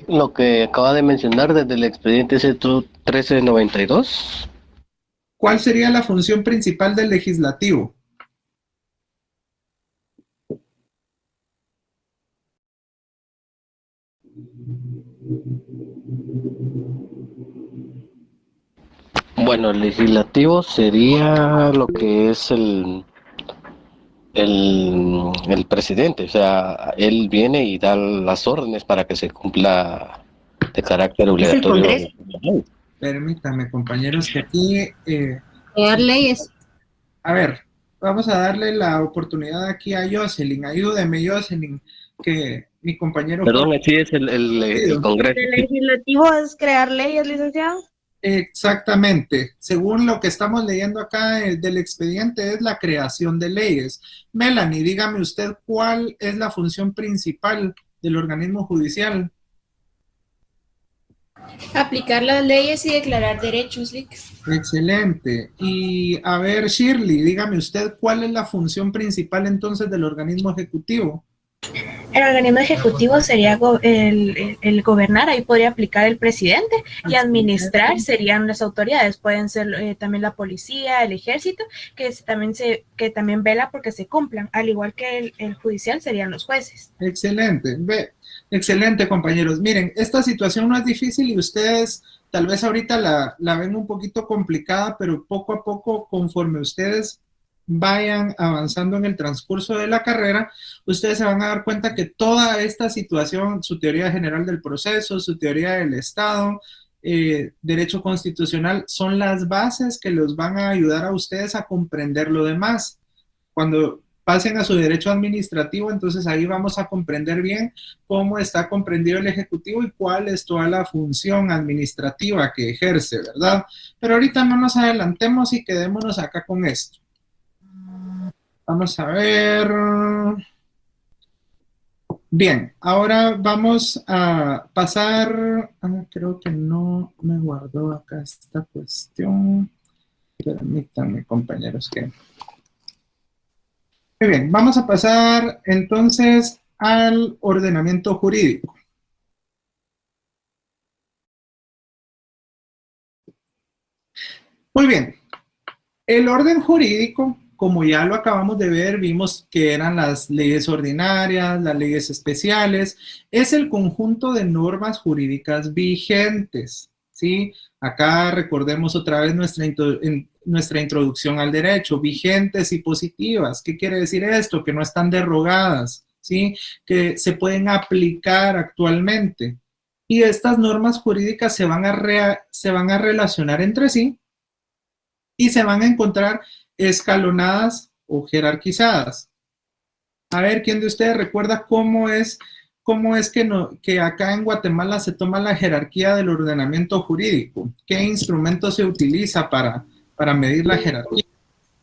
Lo que acaba de mencionar desde el expediente C1392. ¿Cuál sería la función principal del legislativo? Bueno, el legislativo sería lo que es el presidente, o sea, él viene y da las órdenes para que se cumpla de carácter obligatorio. Permítame, compañeros, que aquí... Crear leyes. A ver, vamos a darle la oportunidad aquí a Jocelyn. Ayúdeme, Jocelyn, que mi compañero... Perdón, sí es el Congreso. ¿El legislativo es crear leyes, licenciado? Exactamente. Según lo que estamos leyendo acá del expediente, es la creación de leyes. Melanie, dígame usted cuál es la función principal del organismo judicial. Aplicar las leyes y declarar derechos, Lic. Excelente. Y a ver, Shirley, dígame usted cuál es la función principal entonces del organismo ejecutivo. El organismo ejecutivo sería el gobernar, ahí podría aplicar el presidente, y administrar serían las autoridades, pueden ser también la policía, el ejército, que también vela porque se cumplan, al igual que el judicial serían los jueces. Excelente, excelente, compañeros. Miren, esta situación no es difícil y ustedes tal vez ahorita la ven un poquito complicada, pero poco a poco, conforme ustedes vayan avanzando en el transcurso de la carrera, ustedes se van a dar cuenta que toda esta situación, su teoría general del proceso, su teoría del Estado, derecho constitucional, son las bases que los van a ayudar a ustedes a comprender lo demás. Cuando pasen a su derecho administrativo, entonces ahí vamos a comprender bien cómo está comprendido el Ejecutivo y cuál es toda la función administrativa que ejerce, ¿verdad? Pero ahorita no nos adelantemos y quedémonos acá con esto. Vamos a ver. Bien, ahora vamos a pasar. Creo que no me guardó acá esta cuestión. Permítanme, compañeros, que... Muy bien, vamos a pasar entonces al ordenamiento jurídico. Muy bien, el orden jurídico, como ya lo acabamos de ver, vimos que eran las leyes ordinarias, las leyes especiales, es el conjunto de normas jurídicas vigentes, ¿sí? Acá recordemos otra vez nuestra introducción al derecho, vigentes y positivas. ¿Qué quiere decir esto? Que no están derogadas, ¿sí? Que se pueden aplicar actualmente. Y estas normas jurídicas se van a relacionar entre sí y se van a encontrar escalonadas o jerarquizadas. A ver, ¿quién de ustedes recuerda cómo es que acá en Guatemala se toma la jerarquía del ordenamiento jurídico? ¿Qué instrumento se utiliza para medir la jerarquía?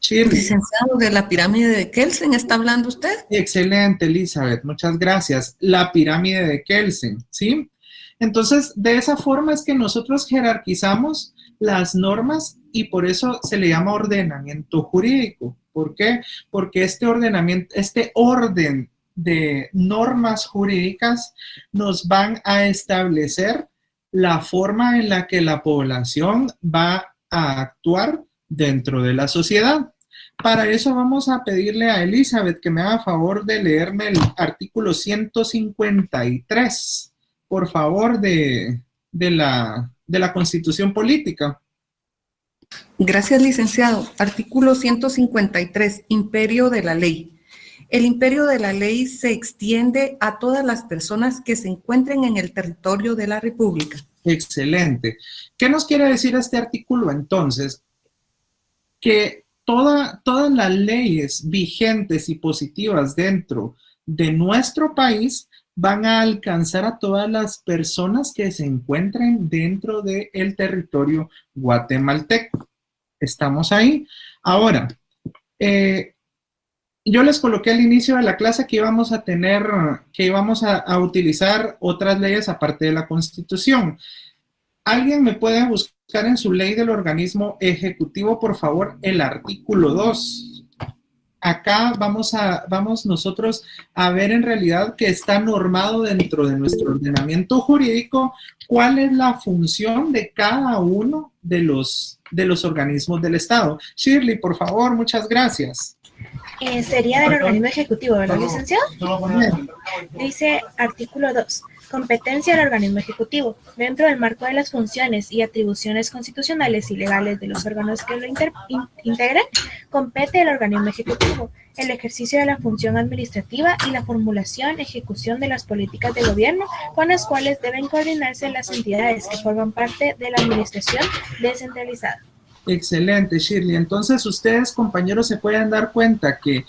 Shirley. Licenciado, de la pirámide de Kelsen, ¿está hablando usted? Excelente, Elizabeth, muchas gracias. La pirámide de Kelsen, ¿sí? Entonces, de esa forma es que nosotros jerarquizamos las normas y por eso se le llama ordenamiento jurídico. ¿Por qué? Porque este orden de normas jurídicas nos van a establecer la forma en la que la población va a actuar dentro de la sociedad. Para eso vamos a pedirle a Elizabeth que me haga favor de leerme el artículo 153, por favor, de la Constitución Política. Gracias, licenciado. Artículo 153, imperio de la ley. El imperio de la ley se extiende a todas las personas que se encuentren en el territorio de la República. Excelente. ¿Qué nos quiere decir este artículo entonces? Que todas las leyes vigentes y positivas dentro de nuestro país van a alcanzar a todas las personas que se encuentren dentro del territorio guatemalteco. ¿Estamos ahí? Ahora, yo les coloqué al inicio de la clase que íbamos a utilizar otras leyes aparte de la Constitución. ¿Alguien me puede buscar en su ley del organismo ejecutivo, por favor, el artículo 2? acá vamos nosotros a ver en realidad que está normado dentro de nuestro ordenamiento jurídico cuál es la función de cada uno de los organismos del Estado. Shirley, por favor, muchas gracias. Sería del organismo ejecutivo, ¿verdad, licenciado? Dice artículo 2. Competencia del organismo ejecutivo. Dentro del marco de las funciones y atribuciones constitucionales y legales de los órganos que lo integran, compete el organismo ejecutivo el ejercicio de la función administrativa y la formulación, ejecución de las políticas de gobierno con las cuales deben coordinarse las entidades que forman parte de la administración descentralizada. Excelente, Shirley. Entonces, ustedes, compañeros, se pueden dar cuenta que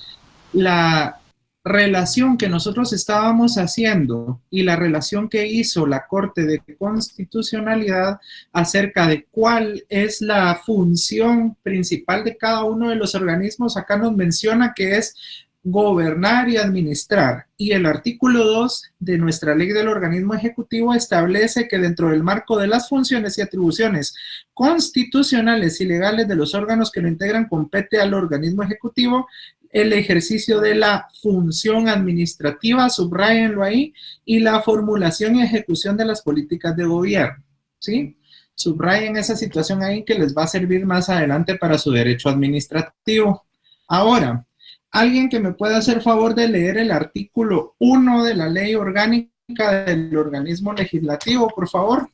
la relación que nosotros estábamos haciendo y la relación que hizo la Corte de Constitucionalidad acerca de cuál es la función principal de cada uno de los organismos, acá nos menciona que es gobernar y administrar. Y el artículo 2 de nuestra ley del organismo ejecutivo establece que dentro del marco de las funciones y atribuciones constitucionales y legales de los órganos que lo integran, compete al organismo ejecutivo el ejercicio de la función administrativa, subráyenlo ahí, y la formulación y ejecución de las políticas de gobierno, ¿sí? Subrayen esa situación ahí que les va a servir más adelante para su derecho administrativo. Ahora, ¿alguien que me pueda hacer favor de leer el artículo 1 de la ley orgánica del organismo legislativo, por favor?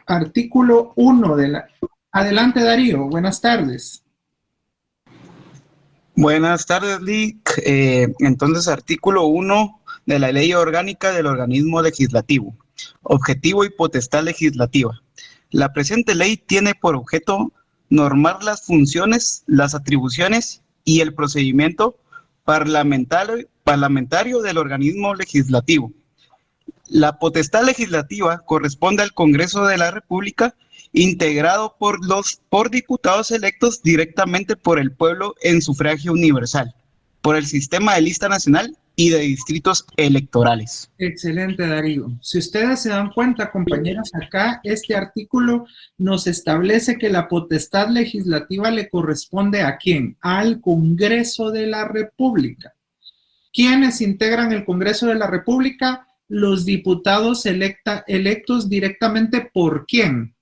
Artículo 1 de la... Adelante, Darío, buenas tardes. Buenas tardes, Lick. Entonces, artículo 1 de la Ley Orgánica del Organismo Legislativo. Objetivo y potestad legislativa. La presente ley tiene por objeto normar las funciones, las atribuciones y el procedimiento parlamentario del organismo legislativo. La potestad legislativa corresponde al Congreso de la República, integrado por diputados electos directamente por el pueblo en sufragio universal, por el sistema de lista nacional y de distritos electorales. Excelente, Darío. Si ustedes se dan cuenta, compañeros, acá este artículo nos establece que la potestad legislativa le corresponde ¿a quién? Al Congreso de la República. ¿Quiénes integran el Congreso de la República? Los diputados electos directamente ¿por quién?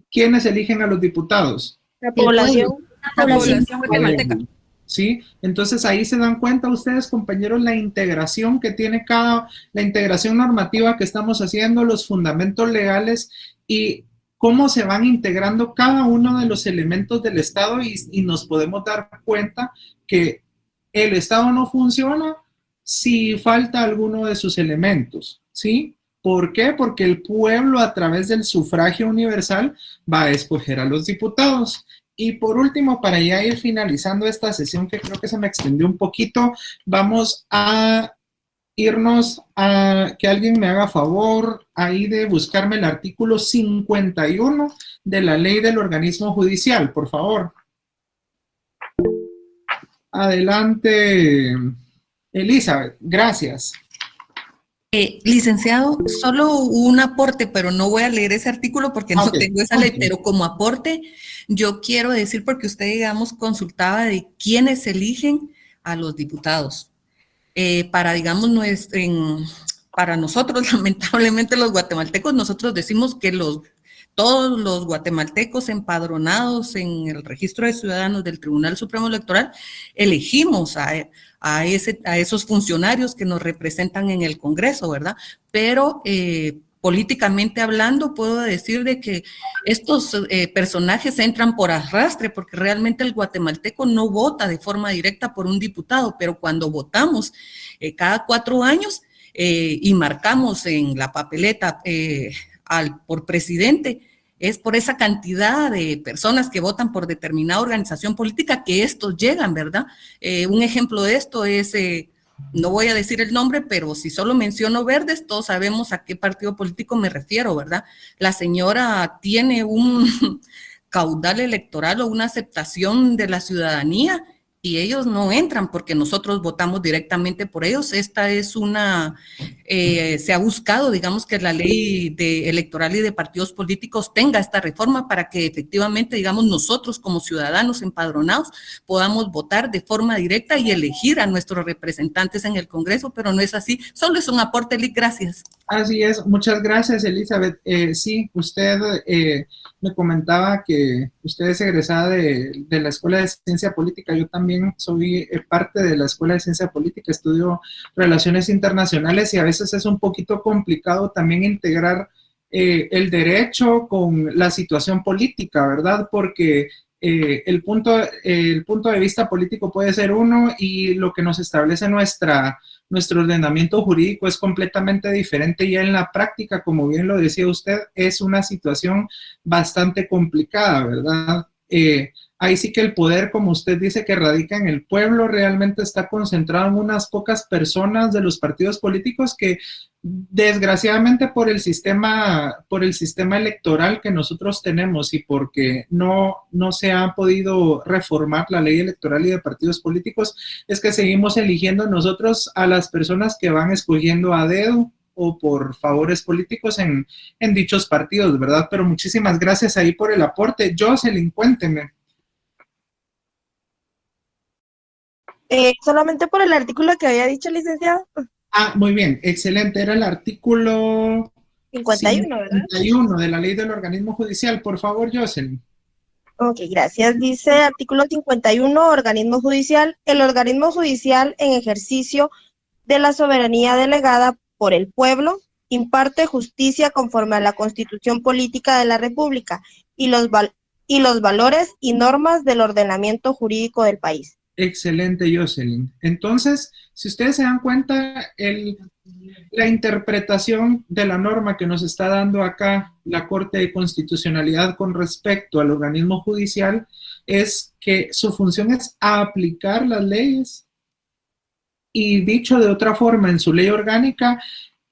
¿Quiénes eligen a los diputados? La población. La población guatemalteca. ¿Sí? Entonces ahí se dan cuenta ustedes, compañeros, la integración que tiene la integración normativa que estamos haciendo, los fundamentos legales y cómo se van integrando cada uno de los elementos del Estado y nos podemos dar cuenta que el Estado no funciona si falta alguno de sus elementos, ¿sí? ¿Por qué? Porque el pueblo a través del sufragio universal va a escoger a los diputados. Y por último, para ya ir finalizando esta sesión que creo que se me extendió un poquito, vamos a irnos a que alguien me haga favor ahí de buscarme el artículo 51 de la ley del organismo judicial, por favor. Adelante, Elizabeth, gracias. Licenciado, solo un aporte, pero no voy a leer ese artículo porque no tengo esa ley, pero como aporte, yo quiero decir, porque usted, digamos, consultaba de quiénes eligen a los diputados. Para, digamos, para nosotros, lamentablemente los guatemaltecos, nosotros decimos que todos los guatemaltecos empadronados en el registro de ciudadanos del Tribunal Supremo Electoral elegimos a esos funcionarios que nos representan en el Congreso, ¿verdad? Pero políticamente hablando, puedo decir de que estos personajes entran por arrastre, porque realmente el guatemalteco no vota de forma directa por un diputado, pero cuando votamos cada 4 años y marcamos en la papeleta por presidente, es por esa cantidad de personas que votan por determinada organización política que estos llegan, ¿verdad? Un ejemplo de esto es, no voy a decir el nombre, pero si solo menciono Verdes, todos sabemos a qué partido político me refiero, ¿verdad? La señora tiene un caudal electoral o una aceptación de la ciudadanía y ellos no entran porque nosotros votamos directamente por ellos. Esta es se ha buscado, digamos, que la ley electoral y de partidos políticos tenga esta reforma para que efectivamente, digamos, nosotros como ciudadanos empadronados podamos votar de forma directa y elegir a nuestros representantes en el Congreso, pero no es así. Solo es un aporte, Lic, gracias. Así es, muchas gracias, Elizabeth. Sí, usted me comentaba que usted es egresada de la Escuela de Ciencia Política. Yo también soy parte de la Escuela de Ciencia Política, estudio Relaciones Internacionales y a veces es un poquito complicado también integrar el derecho con la situación política, ¿verdad? Porque el punto de vista político puede ser uno y lo que nos establece nuestro ordenamiento jurídico es completamente diferente y en la práctica, como bien lo decía usted, es una situación bastante complicada, ¿verdad? Ahí sí que el poder, como usted dice, que radica en el pueblo, realmente está concentrado en unas pocas personas de los partidos políticos que desgraciadamente por el sistema electoral que nosotros tenemos y porque no se ha podido reformar la ley electoral y de partidos políticos, es que seguimos eligiendo nosotros a las personas que van escogiendo a dedo o por favores políticos en dichos partidos, ¿verdad? Pero muchísimas gracias ahí por el aporte. Jocelyn, cuénteme. Solamente por el artículo que había dicho, licenciado. Ah, muy bien, excelente. Era el artículo 51, ¿verdad? 51 de la ley del organismo judicial. Por favor, Jocelyn. Ok, gracias. Dice artículo 51, organismo judicial. El organismo judicial en ejercicio de la soberanía delegada por el pueblo imparte justicia conforme a la Constitución Política de la República y los valores y normas del ordenamiento jurídico del país. Excelente, Jocelyn. Entonces, si ustedes se dan cuenta, la interpretación de la norma que nos está dando acá la Corte de Constitucionalidad con respecto al organismo judicial es que su función es aplicar las leyes y, dicho de otra forma, en su ley orgánica,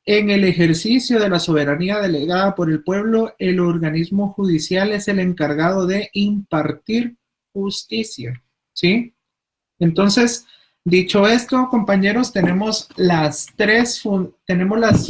en el ejercicio de la soberanía delegada por el pueblo, el organismo judicial es el encargado de impartir justicia, ¿sí? Entonces, dicho esto, compañeros, tenemos las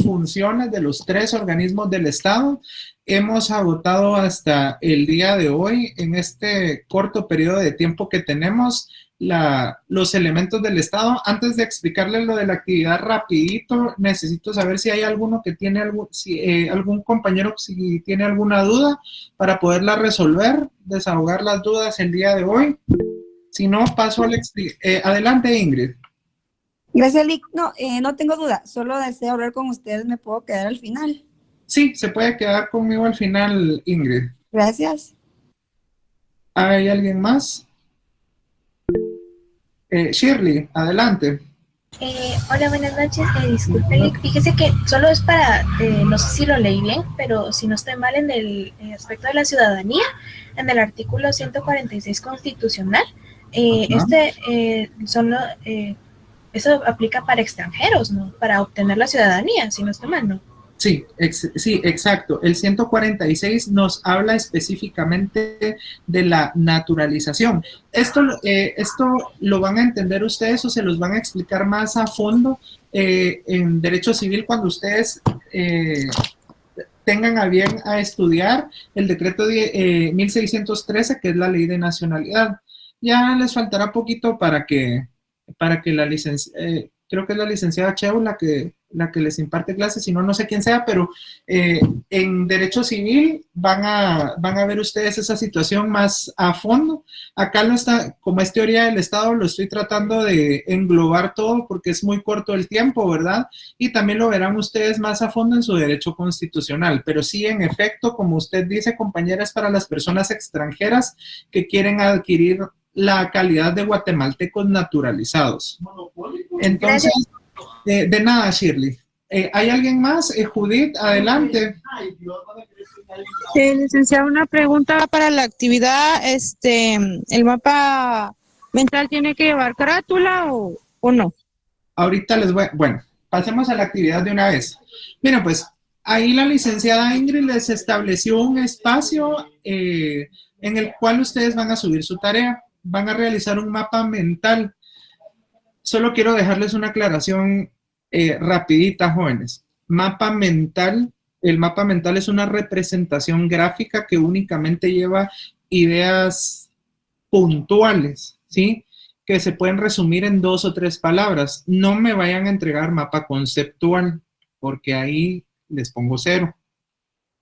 funciones de los tres organismos del Estado. Hemos agotado hasta el día de hoy, en este corto periodo de tiempo que tenemos, los elementos del Estado. Antes de explicarles lo de la actividad rapidito, necesito saber si hay alguno que tiene algún compañero si tiene alguna duda para poderla resolver, desahogar las dudas el día de hoy. Si no, paso al adelante, Ingrid. Gracias, Lic. No tengo duda, solo deseo hablar con ustedes, ¿me puedo quedar al final? Sí, se puede quedar conmigo al final, Ingrid. Gracias. ¿Hay alguien más? Shirley, adelante. Hola, buenas noches. Disculpe, Lic, fíjese que solo es para, no sé si lo leí bien, pero si no estoy mal en el aspecto de la ciudadanía, en el artículo 146 constitucional, eso aplica para extranjeros, ¿no? Para obtener la ciudadanía, si no estoy mal, ¿no? Sí, exacto. El 146 nos habla específicamente de la naturalización. Esto lo van a entender ustedes o se los van a explicar más a fondo en Derecho Civil cuando ustedes tengan a bien a estudiar el decreto 1613, que es la ley de nacionalidad. Ya les faltará poquito para que la creo que es la licenciada Cheu la que les imparte clases, si no, no sé quién sea, pero en Derecho Civil van a ver ustedes esa situación más a fondo. Acá no está, como es teoría del Estado, lo estoy tratando de englobar todo porque es muy corto el tiempo, ¿verdad? Y también lo verán ustedes más a fondo en su derecho constitucional, pero sí, en efecto, como usted dice, compañera, es para las personas extranjeras que quieren adquirir la calidad de guatemaltecos naturalizados. Entonces, de nada, Shirley. ¿Hay alguien más? Judith, adelante. Licenciado, una pregunta para la actividad. ¿El mapa mental tiene que llevar carátula o no? Ahorita bueno, pasemos a la actividad de una vez. Mira, pues, ahí la licenciada Ingrid les estableció un espacio en el cual ustedes van a subir su tarea. van a realizar un mapa mental. Solo quiero dejarles una aclaración rapidita, jóvenes. Mapa mental, el mapa mental es una representación gráfica que únicamente lleva ideas puntuales, ¿sí? Que se pueden resumir en 2 o 3 palabras. No me vayan a entregar mapa conceptual, porque ahí les pongo 0.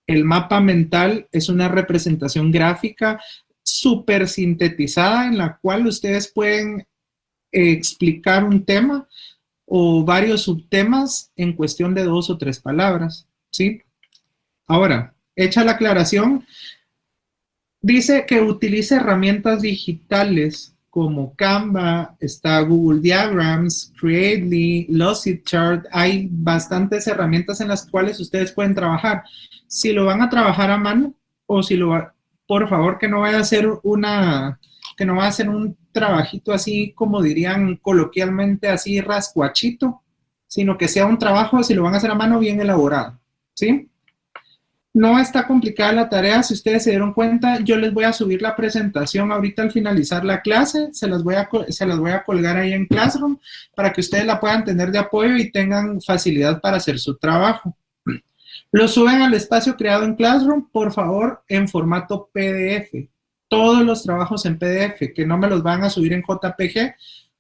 El mapa mental es una representación gráfica súper sintetizada en la cual ustedes pueden explicar un tema o varios subtemas en cuestión de 2 o 3 palabras, ¿sí? Ahora, hecha la aclaración, dice que utilice herramientas digitales como Canva, está Google Diagrams, Creately, Lucidchart. Hay bastantes herramientas en las cuales ustedes pueden trabajar. Si lo van a trabajar a mano o si lo va, por favor, que no vaya a ser un trabajito así, como dirían coloquialmente, así rascuachito, sino que sea un trabajo, si lo van a hacer a mano, bien elaborado, ¿sí? No está complicada la tarea, si ustedes se dieron cuenta, yo les voy a subir la presentación ahorita al finalizar la clase, se las voy a colgar ahí en Classroom para que ustedes la puedan tener de apoyo y tengan facilidad para hacer su trabajo. Lo suben al espacio creado en Classroom, por favor, en formato PDF. Todos los trabajos en PDF, que no me los van a subir en JPG,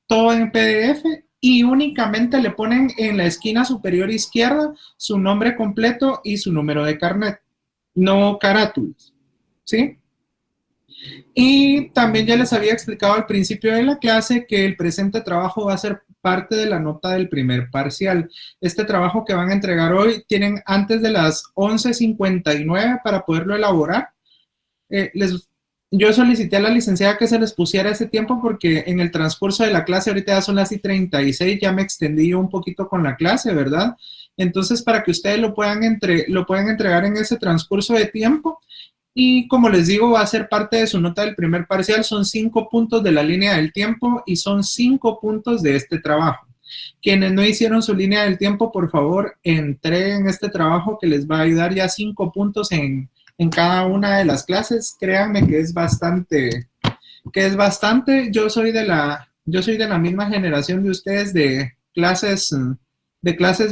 todo en PDF, y únicamente le ponen en la esquina superior izquierda su nombre completo y su número de carnet, no carátulas, ¿sí? Y también ya les había explicado al principio de la clase que el presente trabajo va a ser parte de la nota del primer parcial. Este trabajo que van a entregar hoy tienen antes de las 11:59 para poderlo elaborar. Yo solicité a la licenciada que se les pusiera ese tiempo porque en el transcurso de la clase, ahorita ya son las 36, ya me extendí yo un poquito con la clase, ¿verdad? Entonces, para que ustedes lo puedan entregar en ese transcurso de tiempo. Y como les digo, va a ser parte de su nota del primer parcial. Son 5 puntos de la línea del tiempo y son 5 puntos de este trabajo. Quienes no hicieron su línea del tiempo, por favor, entreguen este trabajo que les va a ayudar ya 5 puntos en cada una de las clases. Créanme que es bastante. Yo soy de la misma generación de ustedes de clases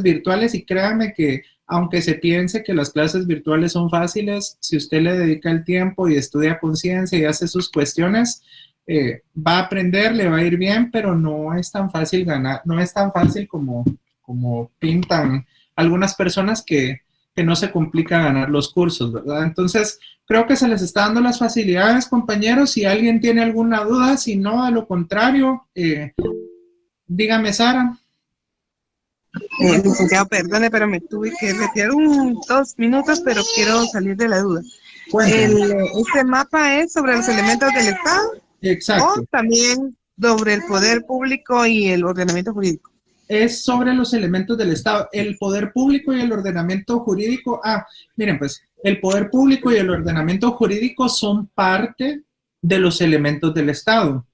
virtuales, y créanme que aunque se piense que las clases virtuales son fáciles, si usted le dedica el tiempo y estudia conciencia y hace sus cuestiones, va a aprender, le va a ir bien, pero no es tan fácil ganar, no es tan fácil como pintan algunas personas que no se complica ganar los cursos, ¿verdad? Entonces, creo que se les está dando las facilidades, compañeros. Si alguien tiene alguna duda, si no, a lo contrario, dígame, Sara. Licenciado, perdone, pero me tuve que retirar 2 minutos, pero quiero salir de la duda. ¿Este mapa es sobre los elementos del Estado? Exacto. ¿O también sobre el poder público y el ordenamiento jurídico? Es sobre los elementos del Estado. El poder público y el ordenamiento jurídico, miren, pues, el poder público y el ordenamiento jurídico son parte de los elementos del Estado.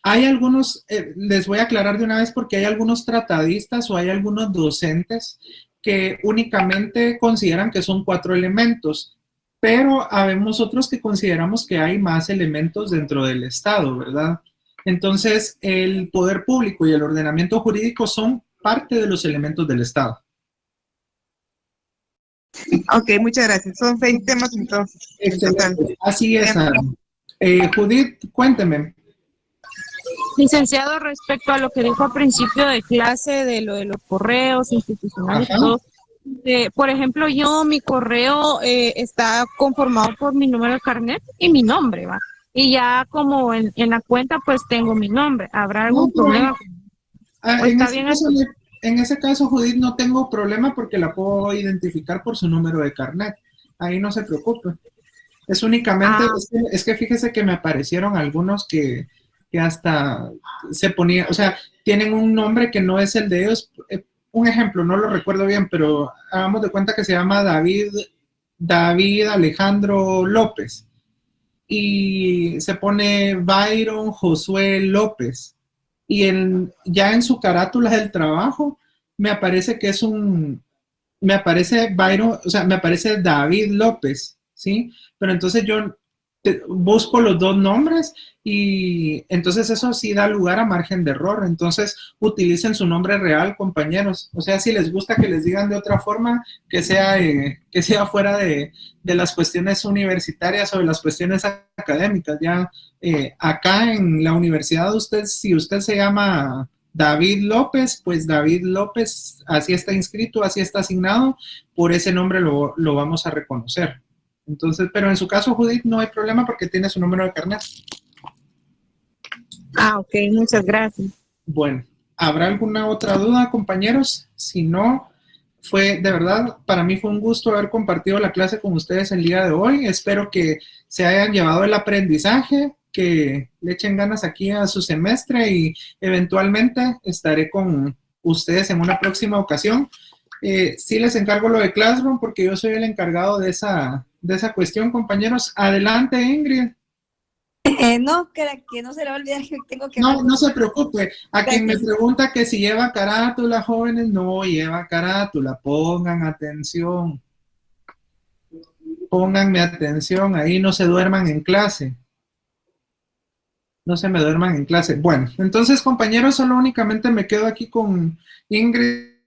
Hay algunos, les voy a aclarar de una vez, porque hay algunos tratadistas o hay algunos docentes que únicamente consideran que son 4 elementos, pero habemos otros que consideramos que hay más elementos dentro del Estado, ¿verdad? Entonces, el poder público y el ordenamiento jurídico son parte de los elementos del Estado. Ok, muchas gracias. Son 6 temas entonces. Excelente. Así es, Judith, cuénteme. Licenciado, respecto a lo que dijo al principio de clase de lo de los correos institucionales, todo, por ejemplo, mi correo está conformado por mi número de carnet y mi nombre, ¿va? Y ya como en la cuenta, pues tengo mi nombre. ¿Habrá algún problema? En ese caso, Judith, no tengo problema porque la puedo identificar por su número de carnet. Ahí no se preocupe. Es únicamente, es que fíjese que me aparecieron algunos que hasta se ponía, o sea, tienen un nombre que no es el de ellos. Un ejemplo, no lo recuerdo bien, pero hagamos de cuenta que se llama David Alejandro López. Y se pone Byron Josué López. Y ya en su carátula del trabajo me aparece que me aparece Byron, o sea, me aparece David López, ¿sí? Pero entonces yo busco los dos nombres y entonces eso sí da lugar a margen de error. Entonces utilicen su nombre real, compañeros. O sea, si les gusta que les digan de otra forma, que sea fuera de las cuestiones universitarias o de las cuestiones académicas. Ya acá en la universidad, si usted se llama David López, pues David López, así está inscrito, así está asignado, por ese nombre lo vamos a reconocer. Entonces, pero en su caso, Judith, no hay problema porque tiene su número de carnet. Ah, ok, muchas gracias. Bueno, ¿habrá alguna otra duda, compañeros? Si no, de verdad, para mí fue un gusto haber compartido la clase con ustedes el día de hoy. Espero que se hayan llevado el aprendizaje, que le echen ganas aquí a su semestre y eventualmente estaré con ustedes en una próxima ocasión. Sí les encargo lo de Classroom porque yo soy el encargado de esa cuestión, compañeros. Adelante, Ingrid. No, que no se le va a olvidar que tengo que... No se preocupe. A quien me pregunta que si lleva carátula, jóvenes, no lleva carátula. Pongan atención. Pónganme atención. Ahí no se duerman en clase. No se me duerman en clase. Bueno, entonces, compañeros, solo únicamente me quedo aquí con Ingrid